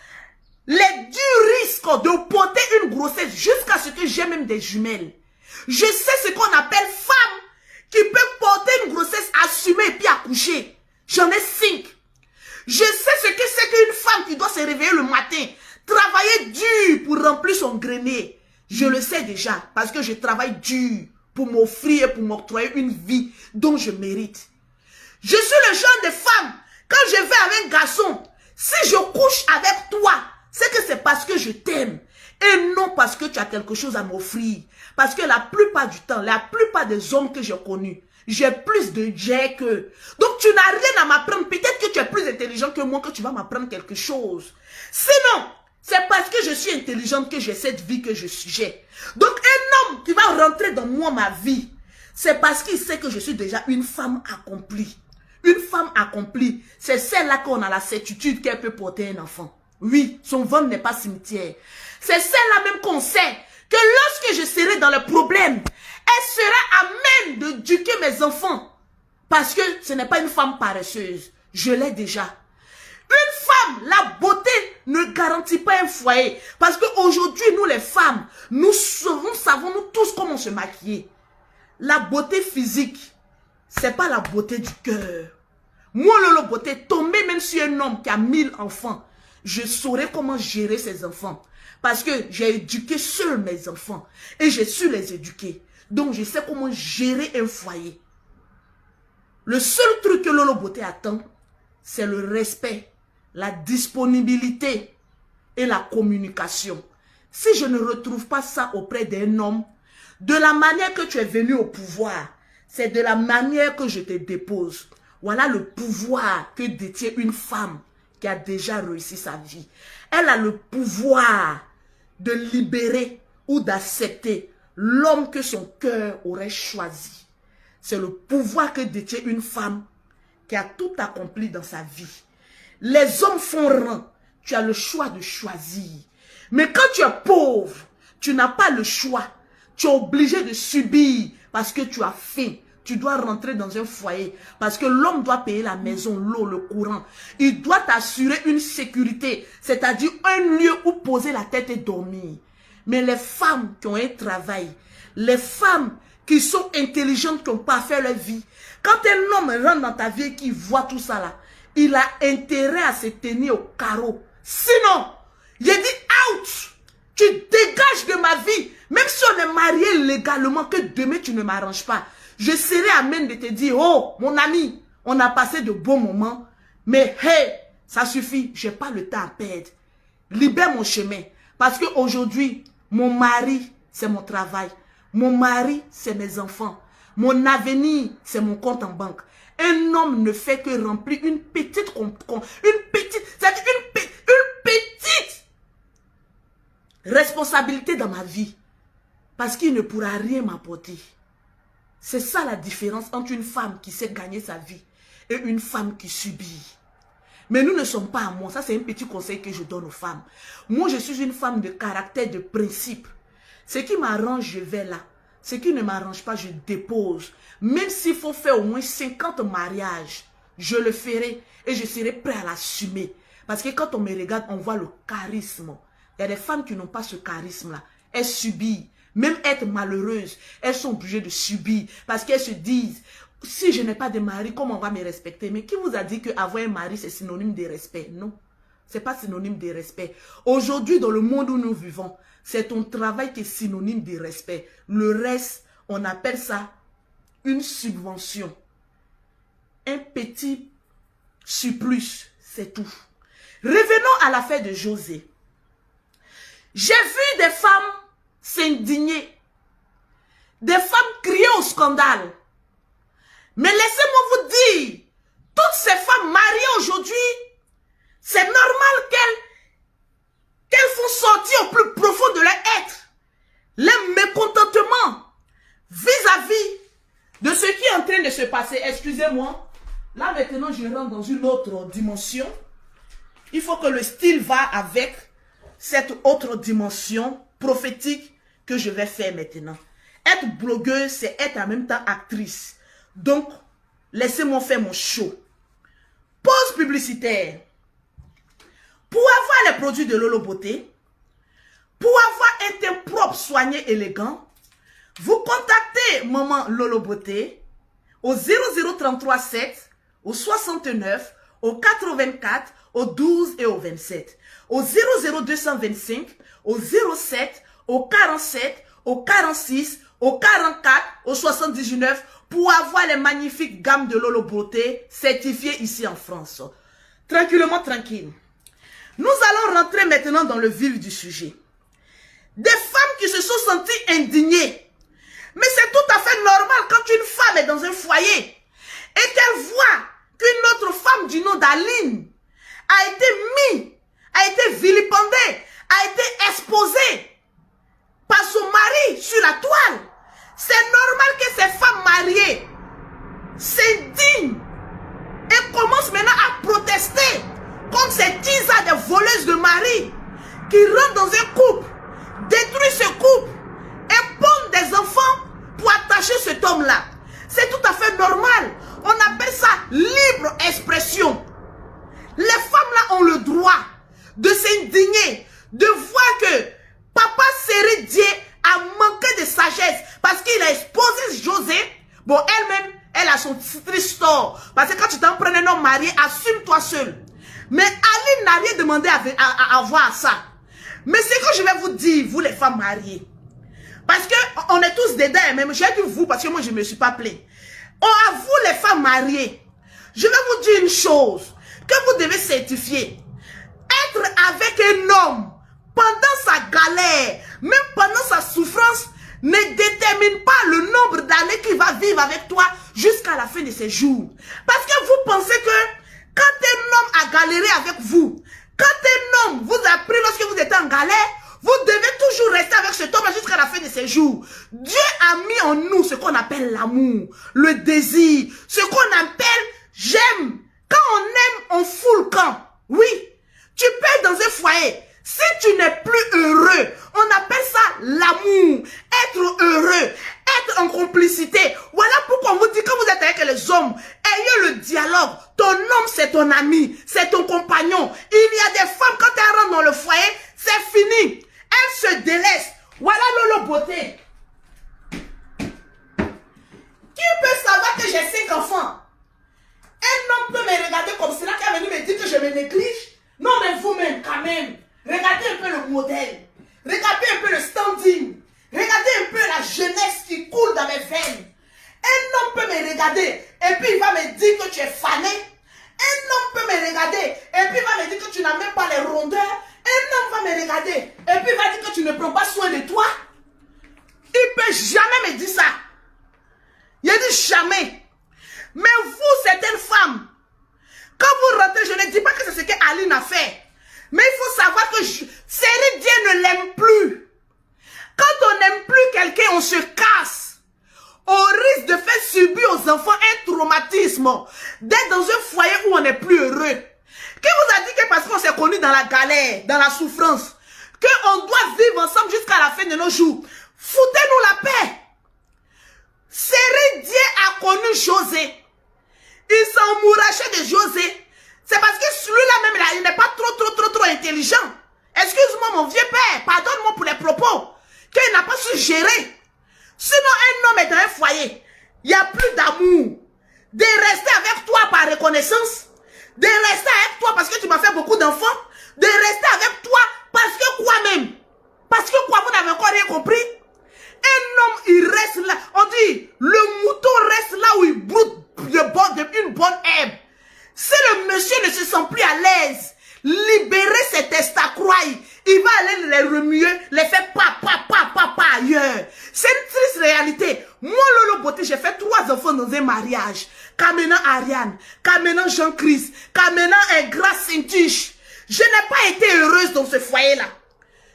Les durs risques de porter une grossesse jusqu'à ce que j'ai même des jumelles. Je sais ce qu'on appelle femme qui peut porter une grossesse assumée et puis accoucher. J'en ai 5. Je sais ce que c'est qu'une femme qui doit se réveiller le matin, travailler dur pour remplir son grenier. Je le sais déjà parce que je travaille dur pour m'offrir et pour m'octroyer une vie dont je mérite. Je suis le genre de femme, quand je vais avec un garçon, si je couche avec toi, c'est que c'est parce que je t'aime et non parce que tu as quelque chose à m'offrir. Parce que la plupart du temps, la plupart des hommes que j'ai connus, j'ai plus de jet qu'eux. Donc tu n'as rien à m'apprendre. Peut-être que tu es plus intelligent que moi, que tu vas m'apprendre quelque chose. Sinon, c'est parce que je suis intelligente que j'ai cette vie que je suis. Donc un homme qui va rentrer dans moi, ma vie, c'est parce qu'il sait que je suis déjà une femme accomplie. Une femme accomplie, c'est celle-là qu'on a la certitude qu'elle peut porter un enfant. Oui, son ventre n'est pas cimetière. C'est celle-là même qu'on sait que lorsque je serai dans le problème, elle sera à même d'éduquer mes enfants. Parce que ce n'est pas une femme paresseuse. Je l'ai déjà. Une femme, la beauté ne garantit pas un foyer. Parce qu'aujourd'hui, nous les femmes, nous savons nous tous comment se maquiller. La beauté physique, c'est pas la beauté du cœur. Moi, Lolo Beauté, tomber même sur un homme qui a 1000 enfants, je saurais comment gérer ses enfants. Parce que j'ai éduqué seul mes enfants. Et j'ai su les éduquer. Donc, je sais comment gérer un foyer. Le seul truc que Lolo Beauté attend, c'est le respect, la disponibilité et la communication. Si je ne retrouve pas ça auprès d'un homme, de la manière que tu es venu au pouvoir, c'est de la manière que je te dépose. Voilà le pouvoir que détient une femme qui a déjà réussi sa vie. Elle a le pouvoir de libérer ou d'accepter l'homme que son cœur aurait choisi. C'est le pouvoir que détient une femme qui a tout accompli dans sa vie. Les hommes font rang. Tu as le choix de choisir. Mais quand tu es pauvre, tu n'as pas le choix. Tu es obligé de subir parce que tu as faim. Tu dois rentrer dans un foyer parce que l'homme doit payer la maison, l'eau, le courant. Il doit t'assurer une sécurité, c'est-à-dire un lieu où poser la tête et dormir. Mais les femmes qui ont un travail, les femmes qui sont intelligentes, qui n'ont pas fait leur vie, quand un homme rentre dans ta vie et qu'il voit tout ça là, il a intérêt à se tenir au carreau. Sinon, j'ai dit out, tu dégages de ma vie. Même si on est marié légalement, que demain tu ne m'arranges pas. Je serai à même de te dire, oh, mon ami, on a passé de bons moments, mais hey, ça suffit, je n'ai pas le temps à perdre. Libère mon chemin. Parce qu'aujourd'hui, mon mari, c'est mon travail. Mon mari, c'est mes enfants. Mon avenir, c'est mon compte en banque. Un homme ne fait que remplir une petite responsabilité dans ma vie. Parce qu'il ne pourra rien m'apporter. C'est ça la différence entre une femme qui sait gagner sa vie et une femme qui subit. Mais nous ne sommes pas à moi. Ça, c'est un petit conseil que je donne aux femmes. Moi, je suis une femme de caractère, de principe. Ce qui m'arrange, je vais là. Ce qui ne m'arrange pas, je dépose. Même s'il faut faire au moins 50 mariages, je le ferai et je serai prêt à l'assumer. Parce que quand on me regarde, on voit le charisme. Il y a des femmes qui n'ont pas ce charisme-là. Elles subissent. Même être malheureuses, elles sont obligées de subir. Parce qu'elles se disent, si je n'ai pas de mari, comment on va me respecter? Mais qui vous a dit qu'avoir un mari, c'est synonyme de respect? Non, ce n'est pas synonyme de respect. Aujourd'hui, dans le monde où nous vivons, c'est ton travail qui est synonyme de respect. Le reste, on appelle ça une subvention. Un petit surplus, c'est tout. Revenons à l'affaire de José. J'ai vu des femmes s'indigner. Des femmes crier au scandale. Mais laissez-moi vous dire, toutes ces femmes mariées aujourd'hui, c'est normal qu'elles font sortir au plus profond de leur être les mécontentements vis-à-vis de ce qui est en train de se passer. Excusez-moi, là maintenant je rentre dans une autre dimension. Il faut que le style va avec cette autre dimension prophétique que je vais faire maintenant. Être blogueuse, c'est être en même temps actrice. Donc, laissez-moi faire mon show. Pause publicitaire. Pour avoir les produits de Lolo Beauté, pour avoir un teint propre, soigné, élégant, vous contactez Maman Lolo Beauté au 00337, au 69, au 84, au 12 et au 27. Au 00225, au 07, au 47, au 46, au 44, au 79 pour avoir les magnifiques gammes de Lolo Beauté certifiées ici en France. Tranquillement, tranquille. Nous allons rentrer maintenant dans le vif du sujet. Des femmes qui se sont senties indignées. Mais c'est tout à fait normal quand une femme est dans un foyer et qu'elle voit qu'une autre femme du nom d'Aline a été mise, a été vilipendée, a été exposée par son mari sur la toile. C'est normal que ces femmes mariées s'indignent et commencent maintenant à protester contre ces tisas de voleuses de mari qui rentrent dans un couple, détruisent ce couple et pondent des enfants pour attacher cet homme-là. C'est tout à fait normal. On appelle ça libre expression. Les femmes-là ont le droit de s'indigner, de voir que Papa Sérédier a manqué de sagesse parce qu'il a exposé José. Bon, elle-même, elle a son triste tort. Parce que quand tu t'en prends un homme marié, assume-toi seul. Mais Aline n'a rien demandé à avoir ça. Mais c'est que je vais vous dire, vous les femmes mariées, parce qu'on est tous dedans, même j'ai dit vous, parce que moi je ne me suis pas plaint. À vous les femmes mariées, je vais vous dire une chose, que vous devez certifier. Être avec un homme pendant sa galère, même pendant sa souffrance, ne détermine pas le nombre d'années qu'il va vivre avec toi jusqu'à la fin de ses jours. Parce que vous pensez que quand un homme a galéré avec vous, quand un homme vous a pris lorsque vous étiez en galère, vous devez toujours rester avec cet homme jusqu'à la fin de ses jours. Dieu a mis en nous ce qu'on appelle l'amour, le désir, ce qu'on appelle j'aime. Quand on aime, on fout le camp. Oui, tu peux être dans un foyer. Si tu n'es plus heureux, on appelle ça l'amour. Être heureux, être en complicité. Voilà pourquoi on vous dit, quand vous êtes avec les hommes, ayez le dialogue. Ton homme, c'est ton ami, c'est ton compagnon. Il y a des femmes, quand elles rentrent dans le foyer, c'est fini. Elles se délaissent. Voilà Lolo Beauté. Qui peut savoir que j'ai 5 enfants? Un homme peut me regarder comme cela, qui est venu me dire que je me néglige. Non, mais vous-même, quand même. Regardez un peu le modèle. Regardez un peu le standing. Regardez un peu la jeunesse qui coule dans mes veines. Un homme peut me regarder et puis il va me dire que tu es fané. Un homme peut me regarder et puis il va me dire que tu n'as même pas les rondeurs. Un homme va me regarder et puis il va dire que tu ne prends pas soin de toi. Il ne peut jamais me dire ça. Il dit jamais. Mais vous, certaines femmes, quand vous rentrez, je ne dis pas que c'est ce qu'Aline a fait. Mais il faut savoir que Sérédier ne l'aime plus. Quand on n'aime plus quelqu'un, on se casse. On risque de faire subir aux enfants un traumatisme. D'être dans un foyer où on n'est plus heureux. Qui vous a dit que parce qu'on s'est connus dans la galère, dans la souffrance, qu'on doit vivre ensemble jusqu'à la fin de nos jours? Foutez-nous la paix. Sérédier a connu José. Il s'emmourachait de José. C'est parce que celui-là même, là, il n'est pas trop intelligent. Excuse-moi mon vieux père, pardonne-moi pour les propos. Qu'il n'a pas su gérer. Sinon, un homme est dans un foyer. Il n'y a plus d'amour. De rester avec toi par reconnaissance. De rester avec toi parce que tu m'as fait beaucoup d'enfants. De rester avec toi parce que quoi même? Parce que quoi, vous n'avez encore rien compris? Un homme, il reste là. On dit, le mouton reste là où il broute une bonne herbe. Si le monsieur ne se sent plus à l'aise, libérer ses testacroix, il va aller les remuer, les faire pa ailleurs. C'est une triste réalité. Moi, Lolo Beauté, j'ai fait 3 enfants dans un mariage. Kamenant Ariane, Kamenant Jean-Christ, Kamenant un grand Saint-Tuche. Je n'ai pas été heureuse dans ce foyer-là.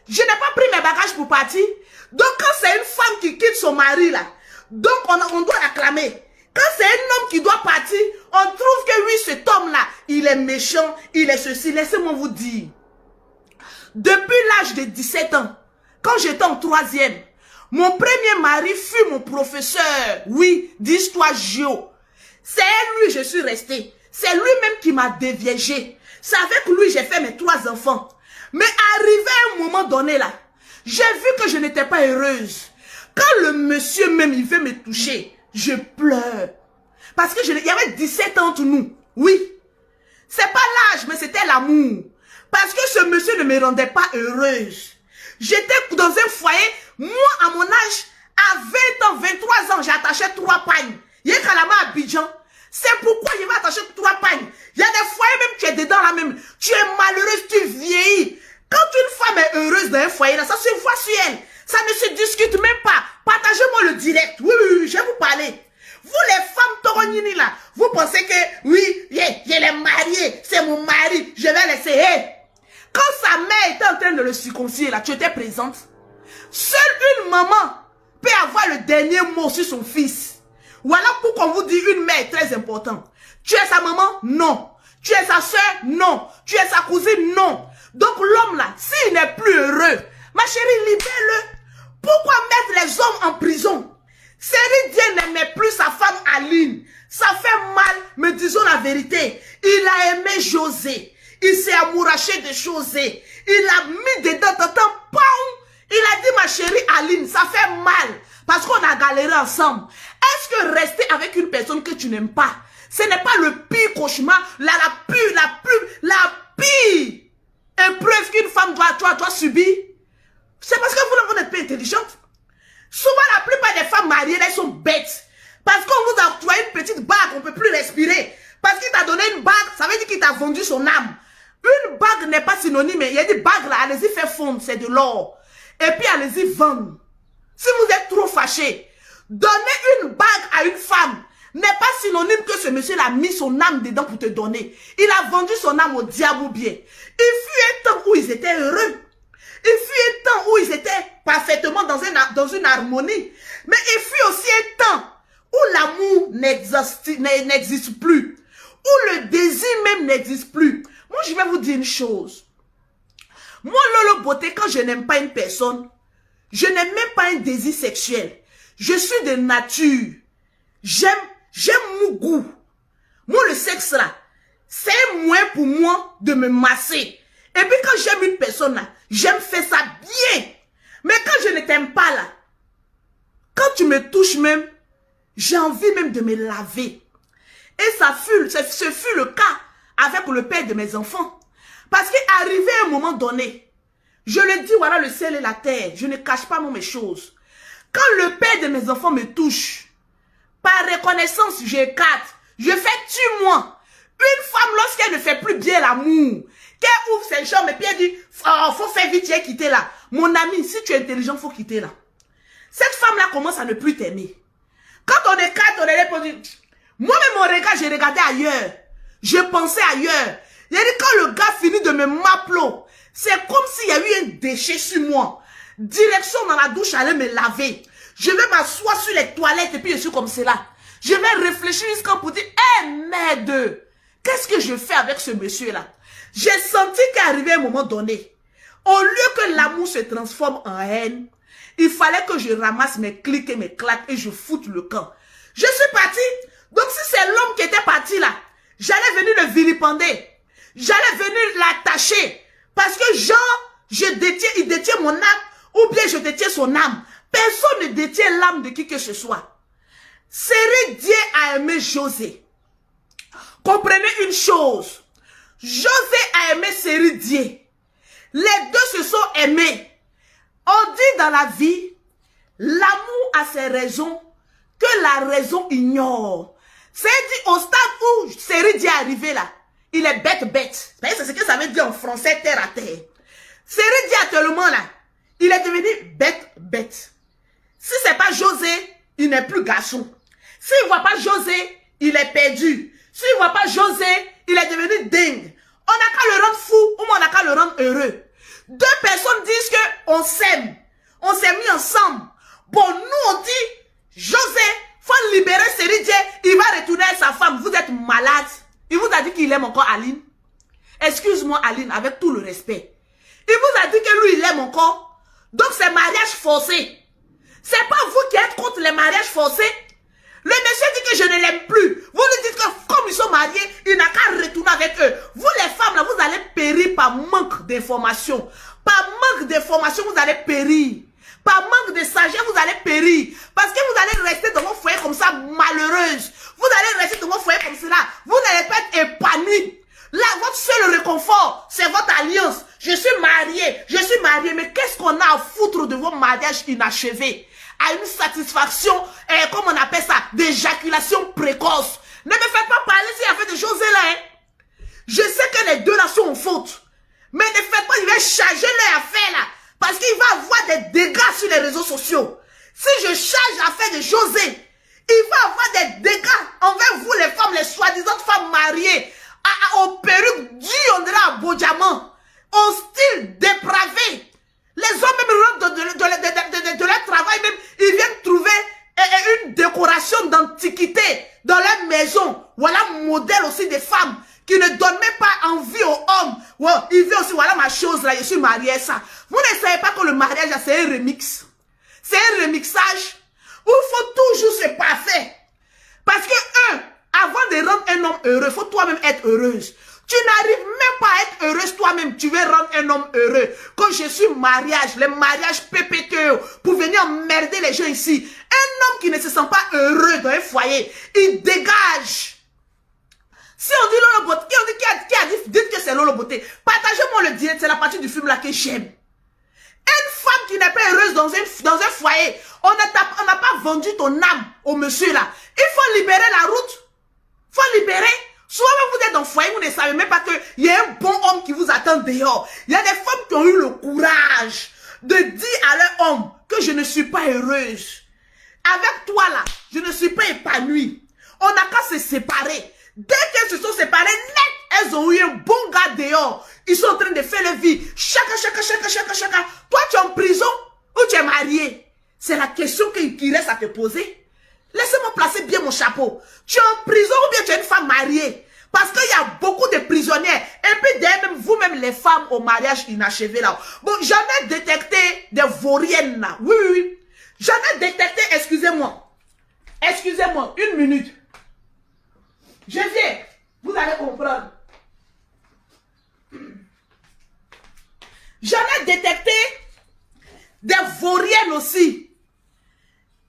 Je n'ai pas pris mes bagages pour partir. Donc, quand c'est une femme qui quitte son mari, là, donc on doit acclamer. Quand c'est un homme qui doit partir, on trouve que oui, cet homme-là, il est méchant, il est ceci. Laissez-moi vous dire. Depuis l'âge de 17 ans, quand j'étais en 3e, mon premier mari fut mon professeur, oui, d'histoire géo. C'est lui je suis restée. C'est lui-même qui m'a déviégé. C'est avec lui j'ai fait mes 3 enfants. Mais arrivé à un moment donné là, j'ai vu que je n'étais pas heureuse. Quand le monsieur même, il veut me toucher, je pleure. Parce que il y avait 17 ans entre nous. Oui. C'est pas l'âge, mais c'était l'amour. Parce que ce monsieur ne me rendait pas heureuse. J'étais dans un foyer. Moi, à mon âge, à 20 ans, 23 ans, j'ai attaché 3 pagnes. Il y a Kalama à Abidjan. C'est pourquoi je vais attacher 3 pagnes. Il y a des foyers, même tu es dedans là même. Tu es malheureuse, tu vieillis. Quand une femme est heureuse dans un foyer, là, ça se voit sur elle. Ça ne se discute même pas. Partagez-moi le direct. Oui, oui, oui, je vais vous parler. Vous les femmes toronini là, vous pensez que, oui, je l'ai marié, c'est mon mari, je vais laisser. Hey. Quand sa mère était en train de le circoncire là, tu étais présente. Seule une maman peut avoir le dernier mot sur son fils. Voilà pourquoi on vous dit une mère est très importante. Tu es sa maman? Non. Tu es sa soeur? Non. Tu es sa cousine? Non. Donc l'homme là, s'il n'est plus heureux, ma chérie, libère-le. Pourquoi mettre les hommes en prison? Série Dieu n'aimait plus sa femme Aline. Ça fait mal, mais disons la vérité. Il a aimé José. Il s'est amouraché de José. Il a mis dedans, il a dit ma chérie Aline, ça fait mal. Parce qu'on a galéré ensemble. Est-ce que rester avec une personne que tu n'aimes pas, ce n'est pas le pire cauchemar, la pire épreuve qu'une femme doit subir? C'est parce que vous n'êtes pas intelligente. Souvent, la plupart des femmes mariées, elles sont bêtes. Parce qu'on vous a octroyé une petite bague, on ne peut plus respirer. Parce qu'il t'a donné une bague, ça veut dire qu'il t'a vendu son âme. Une bague n'est pas synonyme. Il y a des bagues là, allez-y faire fondre, c'est de l'or. Et puis allez-y vendre. Si vous êtes trop fâché, donner une bague à une femme n'est pas synonyme que ce monsieur a mis son âme dedans pour te donner. Il a vendu son âme au diable ou bien. Il fut un temps où ils étaient heureux. Il fut un temps où ils étaient parfaitement dans une harmonie. Mais il fut aussi un temps où l'amour n'existe plus. Où le désir même n'existe plus. Moi, je vais vous dire une chose. Moi, Lolo Beauté, quand je n'aime pas une personne, je n'ai même pas un désir sexuel. Je suis de nature. J'aime mon goût. Moi, le sexe là, c'est un moyen pour moi de me masser. Et puis quand j'aime une personne là, j'aime faire ça bien. Mais quand je ne t'aime pas là, quand tu me touches même, j'ai envie même de me laver. Et ce fut le cas avec le père de mes enfants. Parce qu'arrivé à un moment donné, je le dis, voilà le ciel et la terre, je ne cache pas mes choses. Quand le père de mes enfants me touche, par reconnaissance, j'écarte, je fais tue-moi. Une femme, lorsqu'elle ne fait plus bien l'amour, qu'elle ouvre ses jambes et puis elle dit, oh, faut faire vite, j'ai quitté là. Mon ami, si tu es intelligent, faut quitter là. Cette femme-là commence à ne plus t'aimer. Quand on écarte, on est là pour dire, moi-même, mon regard, j'ai regardé ailleurs. Je pensais ailleurs. Il a dit, quand le gars finit de me m'appeler, c'est comme s'il y a eu un déchet sur moi. Direction dans la douche, aller me laver. Je vais m'asseoir sur les toilettes et puis je suis comme cela. Je vais réfléchir jusqu'à pour dire, eh merde, qu'est-ce que je fais avec ce monsieur-là? J'ai senti qu'arrivé un moment donné, au lieu que l'amour se transforme en haine, il fallait que je ramasse mes clics et mes claques et je foute le camp. Je suis parti. Donc si c'est l'homme qui était parti là, j'allais venir le vilipender. J'allais venir l'attacher. Parce que genre, il détient mon âme ou bien je détiens son âme. Personne ne détient l'âme de qui que ce soit. Série Dieu a aimé José. Comprenez une chose. José a aimé Série Dieu. Les deux se sont aimés. On dit dans la vie, l'amour a ses raisons que la raison ignore. C'est dit au stade où Série Dieu est arrivé là, il est bête. C'est ce que ça veut dire en français terre à terre. Série Dieu actuellement là, il est devenu bête. Si c'est pas José, il n'est plus garçon. S'il voit pas José, il est perdu. S'il voit pas José, il est devenu dingue. On n'a qu'à le rendre fou ou on n'a qu'à le rendre heureux. Deux personnes disent que on s'aime. On s'est mis ensemble. Bon, nous on dit, José, faut libérer Série Dieu, il va retourner à sa femme. Vous êtes malade. Il vous a dit qu'il aime encore Aline. Excuse-moi Aline, avec tout le respect. Il vous a dit que lui, il aime encore. Donc c'est mariage forcé. C'est pas vous qui êtes contre les mariages forcés. Le monsieur dit que je ne l'aime plus. Vous lui dites que comme ils sont mariés, il n'a qu'à retourner avec eux. Vous les femmes, là, vous allez périr par manque d'information. Par manque d'information, vous allez périr. Par manque de sagesse, vous allez périr. Parce que vous allez rester dans vos foyers comme ça, malheureuse. Vous allez rester mariage inachevé, à une satisfaction, comme on appelle ça, d'éjaculation précoce. Ne me faites pas parler s'il y avait des choses là. Hein. Je sais que les deux là sont en faute. Mais ne faites pas, il va charger leur affaire là. Parce qu'il va avoir des dégâts sur les réseaux sociaux. Si je charge l'affaire de José, il va avoir des dégâts envers vous les femmes, les soi-disant femmes mariées, aux perruques dues, on dirait à beau diamant, au style dépravé. Les hommes même rentrent de leur travail, même, ils viennent trouver une décoration d'antiquité dans leur maison. Voilà modèle aussi des femmes qui ne donnent même pas envie aux hommes. Ouais, il vient aussi, voilà ma chose là, je suis mariée ça. Vous ne savez pas que le mariage c'est un remix. C'est un remixage où il faut toujours se parfait. Parce que avant de rendre un homme heureux, il faut toi-même être heureuse. Tu n'arrives même pas à être heureuse toi-même. Tu veux rendre un homme heureux. Quand je suis mariage, les mariages PPTE, pour venir emmerder les gens ici. Un homme qui ne se sent pas heureux dans un foyer, il dégage. Si on dit Lolo Beauté, qui a dit, dites que c'est Lolo Beauté. Partagez-moi le direct, c'est la partie du film là que j'aime. Une femme qui n'est pas heureuse dans un foyer, on n'a pas vendu ton âme au monsieur là. Il faut libérer la route. Il faut libérer. Souvent vous êtes dans le foyer, vous ne savez même pas qu'il y a un bon homme qui vous attend dehors. Il y a des femmes qui ont eu le courage de dire à leur homme que je ne suis pas heureuse. Avec toi là, je ne suis pas épanouie. On n'a qu'à se séparer. Dès qu'elles se sont séparées, net, elles ont eu un bon gars dehors. Ils sont en train de faire leur vie. Chacun. Toi, tu es en prison ou tu es marié? C'est la question qui reste à te poser. Laissez-moi placer bien mon chapeau. Tu es en prison ou bien tu es une femme mariée? Parce qu'il y a beaucoup de prisonnières. Et puis derrière même vous-même les femmes au mariage inachevé là. Bon, j'en ai détecté des vauriennes là. Oui. J'en ai détecté, excusez-moi. Excusez-moi, une minute. Je viens. Vous allez comprendre. J'en ai détecté des vauriennes aussi.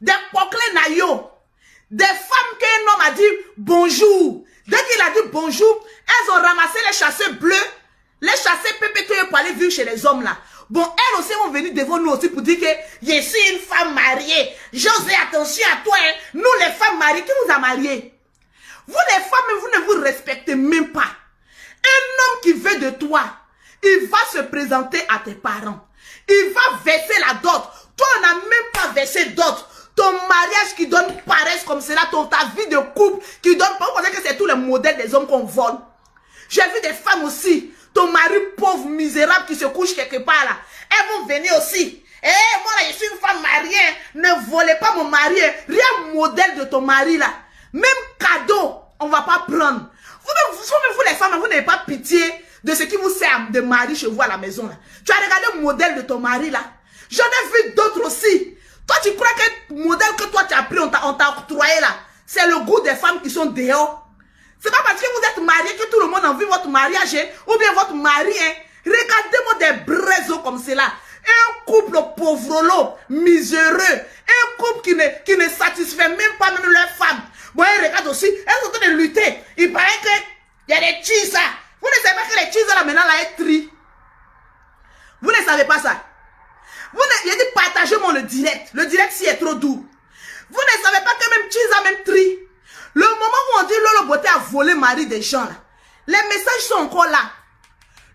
Des poclés naïos. Des femmes qu'un homme a dit bonjour. Dès qu'il a dit bonjour, elles ont ramassé les chasseurs bleus, les chasseurs PPTE pour aller vivre chez les hommes là. Bon, elles aussi vont venir devant nous aussi pour dire que je suis une femme mariée. José, attention à toi, hein. Nous les femmes mariées, qui vous a marié? Vous les femmes, vous ne vous respectez même pas. Un homme qui veut de toi, il va se présenter à tes parents. Il va verser la dot. Toi, on n'a même pas versé dot. Ton mariage qui donne paresse comme cela, ta vie de couple qui donne pas. Vous pensez que c'est tous les modèles des hommes qu'on vole? J'ai vu des femmes aussi. Ton mari pauvre, misérable qui se couche quelque part là. Elles vont venir aussi. Moi là, je suis une femme mariée. Ne volez pas mon mari. Rien modèle de ton mari là. Même cadeau, on va pas prendre. Vous les femmes, vous n'avez pas pitié de ce qui vous sert de mari chez vous à la maison là. Tu as regardé le modèle de ton mari là. J'en ai vu d'autres aussi. Toi, tu crois que le modèle que toi tu as pris, on t'a octroyé là, c'est le goût des femmes qui sont dehors. C'est pas parce que vous êtes marié que tout le monde a envie votre mariage, hein, ou bien votre mari. Hein. Regardez-moi des braiseaux comme cela. Un couple pauvrolo, miséreux. Un couple qui ne satisfait même pas même leurs femmes. Bon, regarde aussi, elles sont en train de lutter. Il paraît qu'il y a des cheese là. Vous ne savez pas que les cheese là maintenant là est tri. Vous ne savez pas ça. J'ai dit partagez-moi le direct. Le direct si est trop doux. Vous ne savez pas que même cheese a même tri. Le moment où on dit Lolo Beauté a volé mari des gens là. Les messages sont encore là.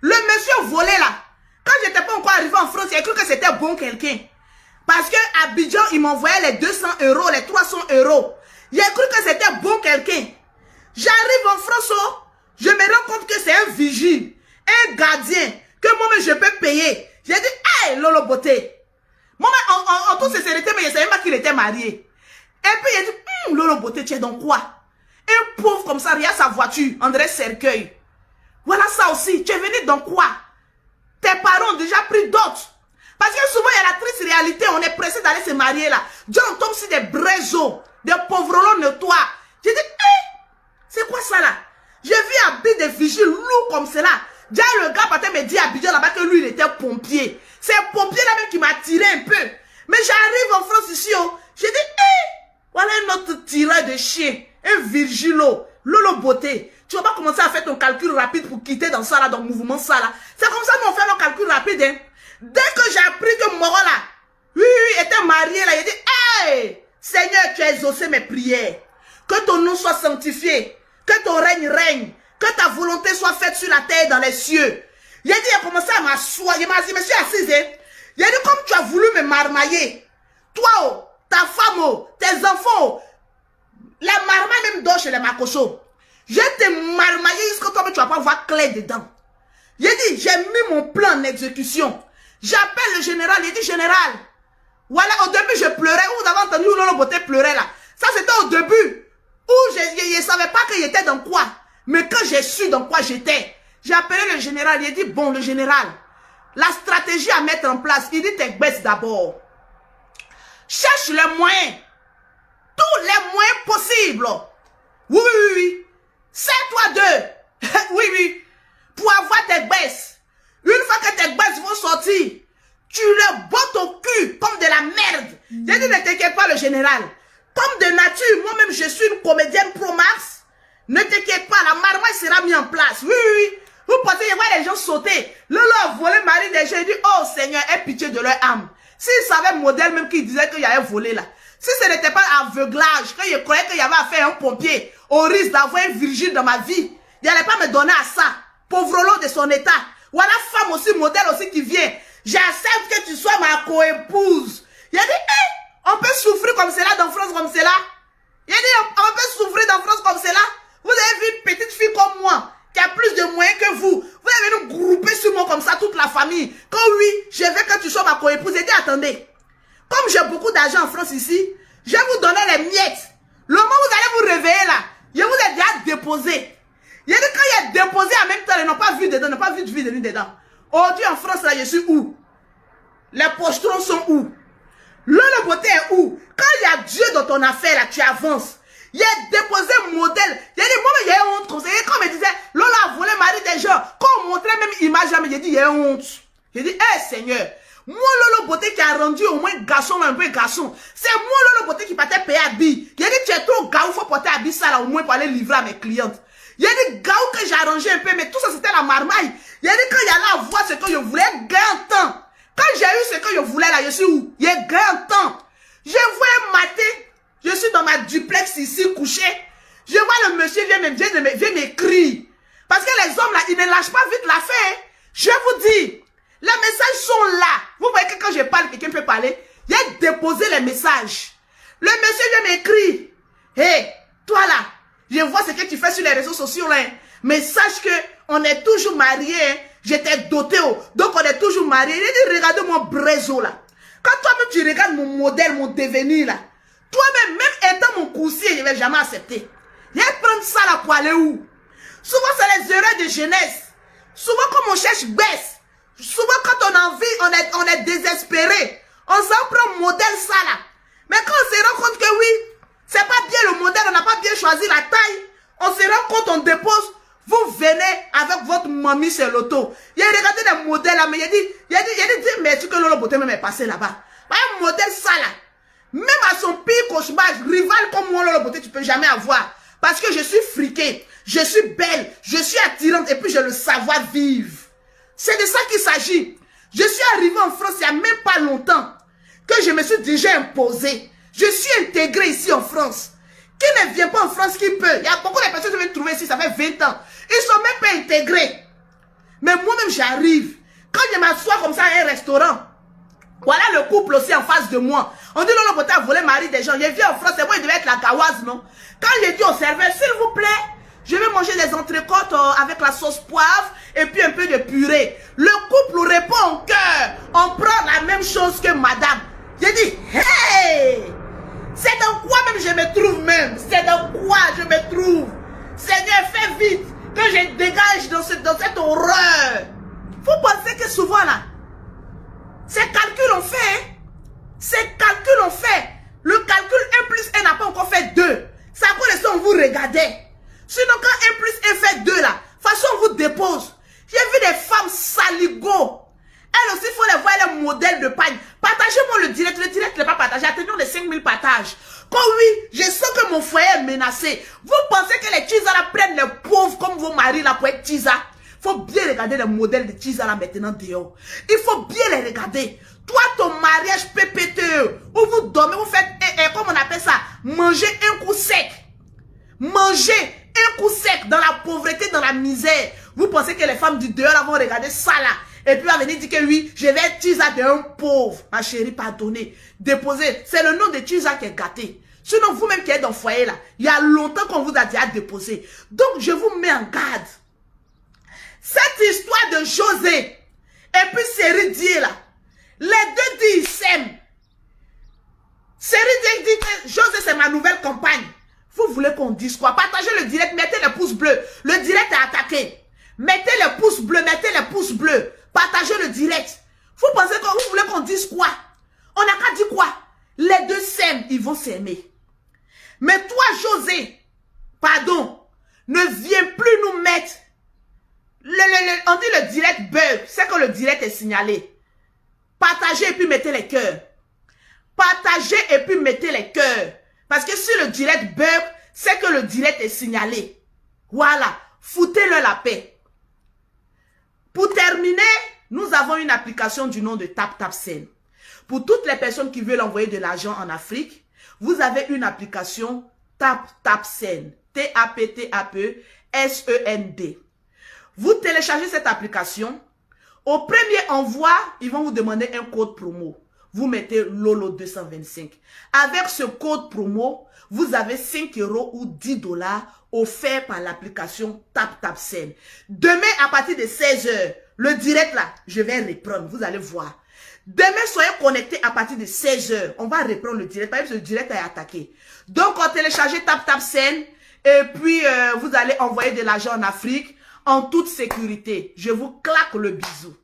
Le monsieur volé là. Quand j'étais pas encore arrivé en France, il a cru que c'était bon quelqu'un. Parce que Abidjan, il m'envoyait les 200 €, les 300 €. Il a cru que c'était bon quelqu'un. J'arrive en France, je me rends compte que c'est un vigile, un gardien, que moi-même je peux payer. J'ai dit, hey, Lolo Beauté. Moi, en toute sincérité, mais je ne savais pas qu'il était marié. Et puis, il a dit, Lolo Beauté, tu es dans quoi? Un pauvre comme ça, rien sa voiture, André Cercueil. Voilà ça aussi. Tu es venu dans quoi? Tes parents ont déjà pris d'autres. Parce que souvent, il y a la triste réalité. On est pressé d'aller se marier là. Dieu, on tombe sur des braiseaux, des pauvres notoires. J'ai dit, c'est quoi ça là? J'ai vu habiter des vigiles lourds comme cela. Déjà, le gars peut-être me dit à Abidjan là-bas que lui, il était pompier. C'est un pompier là même qui m'a tiré un peu. Mais j'arrive en France ici, j'ai dit, voilà un autre tireur de chien. Un Virgilo, Lolo Beauté. Tu vas pas commencer à faire ton calcul rapide pour quitter dans ça là, dans le mouvement ça là. C'est comme ça qu'on fait nos calculs rapides. Hein. Dès que j'ai appris que Moro là, Oui, était marié là. Il dit, hey, Seigneur, tu as exaucé mes prières. Que ton nom soit sanctifié. Que ton règne règne. Que ta volonté soit faite sur la terre et dans les cieux. Il a dit, il a commencé à m'asseoir. Il m'a dit, monsieur assise. Il a dit, comme tu as voulu me marmailler. Toi, ta femme, tes enfants, la marmaille même dort chez les macochos. Je t'ai marmaillé jusqu'à toi, mais tu vas pas voir clair dedans. Il a dit, j'ai mis mon plan en exécution. J'appelle le général. Il dit, général. Voilà, au début, je pleurais. Vous avez entendu où Lolo Beauté pleurait là. Ça, c'était au début. Où je ne savais pas qu'il était dans quoi. Mais quand j'ai su dans quoi j'étais, j'ai appelé le général. Il a dit, bon, le général, la stratégie à mettre en place, il dit, t'es bête d'abord. Cherche les moyens. Tous les moyens possibles. Oui, oui, oui. Serre-toi d'eux. Oui, oui. Pour avoir tes baisses. Une fois que tes baisses vont sortir, tu le bottes au cul comme de la merde. J'ai dit, ne t'inquiète pas, le général. Comme de nature, moi-même, je suis une comédienne pro max. Ne t'inquiète pas, la marmaille sera mise en place. Oui, oui, oui. Vous pensez, il y a les gens sauter. Lolo a volé le mari des gens. Il dit, oh Seigneur, aie pitié de leur âme. S'ils savaient modèle même qui disait qu'il y avait volé là. Si ce n'était pas aveuglage, que je croyais qu'il y avait affaire à un pompier, au risque d'avoir une virgile dans ma vie, il n'allait pas me donner à ça. Pauvre lot de son état. Voilà femme aussi, modèle aussi qui vient. J'accepte que tu sois ma co-épouse. Il a dit, hey, on peut souffrir comme cela dans France comme cela. Il a dit, on peut souffrir dans France comme cela. Vous avez vu une petite fille comme moi, qui a plus de moyens que vous. Vous avez nous grouper sur moi comme ça, toute la famille. Quand oui, je veux que tu sois ma co-épouse. Il dit, attendez. Comme j'ai beaucoup d'argent en France ici, je vais vous donner les miettes. Le moment où vous allez vous réveiller là, je vous ai déjà déposé. Il a dit, quand il a déposé en même temps, ils n'ont pas vu dedans, ils n'ont pas vu de vie de lui dedans. Aujourd'hui en France, là, je suis où? Les pochetrons sont où? Le beauté est où? Quand il y a Dieu dans ton affaire, là, tu avances. Il a déposé un modèle. Il a dit, moi, il y a honte comme ça. Et quand on me disait, Lola a volé le mari des gens, quand on montrait même image, là, j'ai dit, il y a honte. J'ai dit, hé, Seigneur, moi, Lolo Beauté qui a rendu au moins garçon, un peu garçon. C'est moi, Lolo Beauté qui partait payer habit. Il a dit, tu es trop gaou, il faut porter habit ça, là, au moins pour aller livrer à mes clientes. Il a dit, gaou que j'ai arrangé un peu, mais tout ça, c'était la marmaille. Il a dit, quand il y allait avoir ce que je voulais, gain temps. Quand j'ai eu ce que je voulais, là, je suis où? Il y a gain temps. Je vois un matin, je suis dans ma duplex ici, couché. Je vois le monsieur vient m'écrire. Parce que les hommes, là, ils ne lâchent pas vite l'affaire. Je vous dis, les messages sont là. Vous voyez que quand je parle, quelqu'un peut parler. Il a déposé les messages. Le monsieur vient m'écrire. Hé, toi là, je vois ce que tu fais sur les réseaux sociaux là. Mais sache que on est toujours mariés. Hein. J'étais doté. Donc on est toujours mariés. Il a dit, regardez mon brézo là. Quand toi-même tu regardes mon modèle, mon devenir là. Toi-même, même étant mon coursier, je ne vais jamais accepter. Je vais prendre ça là pour aller où? Souvent c'est les erreurs de jeunesse. Souvent quand on cherche baisse. Souvent quand on a envie, on est désespéré. On s'en prend un modèle ça là. Mais quand on se rend compte que oui, c'est pas bien le modèle, on n'a pas bien choisi la taille. On se rend compte, on dépose. Vous venez avec votre mamie sur l'auto. Il a regardé des modèles là, mais il a dit, merci que Lolo Beauté même est passé là-bas. Un modèle ça là. Même à son pire cauchemar, rival comme moi, Lolo Beauté, tu peux jamais avoir. Parce que je suis friquée, je suis belle, je suis attirante et puis j'ai le savoir-vivre. C'est de ça qu'il s'agit. Je suis arrivée en France il n'y a même pas longtemps que je me suis déjà imposée. Je suis intégrée ici en France. Qui ne vient pas en France, qui peut? Il y a beaucoup de personnes qui viennent trouver ici, ça fait 20 ans. Ils ne sont même pas intégrés. Mais moi-même, j'arrive. Quand je m'assois comme ça à un restaurant, voilà le couple aussi en face de moi. On dit, Lolo Beauté a volé le mari des gens. Je viens en France, c'est moi, il devait être la gaoise, non? Quand je dis au serveur, s'il vous plaît, je vais manger des entrecôtes avec la sauce poivre et puis un peu de purée. Le couple répond en cœur. On prend la même chose que madame. J'ai dit, hey! C'est dans quoi même je me trouve même? C'est dans quoi je me trouve? Seigneur, fais vite que je dégage dans cette horreur. Vous pensez que souvent là, ces calculs ont fait, hein? Ces calculs ont fait. Le calcul 1 plus 1 n'a pas encore fait 2. C'est à cause de ça on vous regardait. Sinon quand 1 plus 1 fait 2 là, de toute façon on vous dépose. J'ai vu des femmes saligots. Elles aussi, il faut les voir les modèles de pagne. Partagez-moi le direct n'est pas partagé. Atteignons les 5000 partages. Quand oui, je sens que mon foyer est menacé. Vous pensez que les Tisa là prennent les pauvres comme vos maris là pour être Tisa? Il faut bien regarder les modèles de Tisa là maintenant dehors. Il faut bien les regarder. Toi, ton mariage PPTE, où vous dormez, vous faites, comment on appelle ça, manger un coup sec. Manger un coup sec dans la pauvreté, dans la misère. Vous pensez que les femmes du dehors là, vont regarder ça là. Et puis va venir dire que oui, je vais être Tisa d'un pauvre. Ma chérie, pardonnez. Déposez. C'est le nom de Tisa qui est gâté. Sinon, vous-même qui êtes dans le foyer là, il y a longtemps qu'on vous a dit à déposer. Donc, je vous mets en garde. Cette histoire de José et puis Série Dié là, les deux disent ils s'aiment. Série Dié dit que José c'est ma nouvelle compagne. Vous voulez qu'on dise quoi? Partagez le direct, mettez les pouces bleus. Le direct est attaqué. Mettez les pouces bleus, mettez les pouces bleus. Partagez le direct. Vous pensez que vous voulez qu'on dise quoi? On n'a qu'à dire quoi? Les deux s'aiment, ils vont s'aimer. Mais toi, José, pardon, ne viens plus nous mettre. On dit le direct bug, c'est que le direct est signalé. Partagez et puis mettez les cœurs. Partagez et puis mettez les cœurs. Parce que si le direct bug, c'est que le direct est signalé. Voilà, foutez-le la paix. Pour terminer, nous avons une application du nom de TapTapSend. Pour toutes les personnes qui veulent envoyer de l'argent en Afrique, vous avez une application TapTapSend. T-A-P-T-A-P-S-E-N-D. Vous téléchargez cette application. Au premier envoi, ils vont vous demander un code promo. Vous mettez Lolo 225. Avec ce code promo, vous avez 5 € ou 10 $ offerts par l'application TapTapSend. Demain, à partir de 16 h, le direct là, je vais reprendre. Vous allez voir. Demain, soyez connectés à partir de 16 h. On va reprendre le direct. Parce que le direct est attaqué. Donc, on télécharge TapTapSend. Et puis, vous allez envoyer de l'argent en Afrique en toute sécurité. Je vous claque le bisou.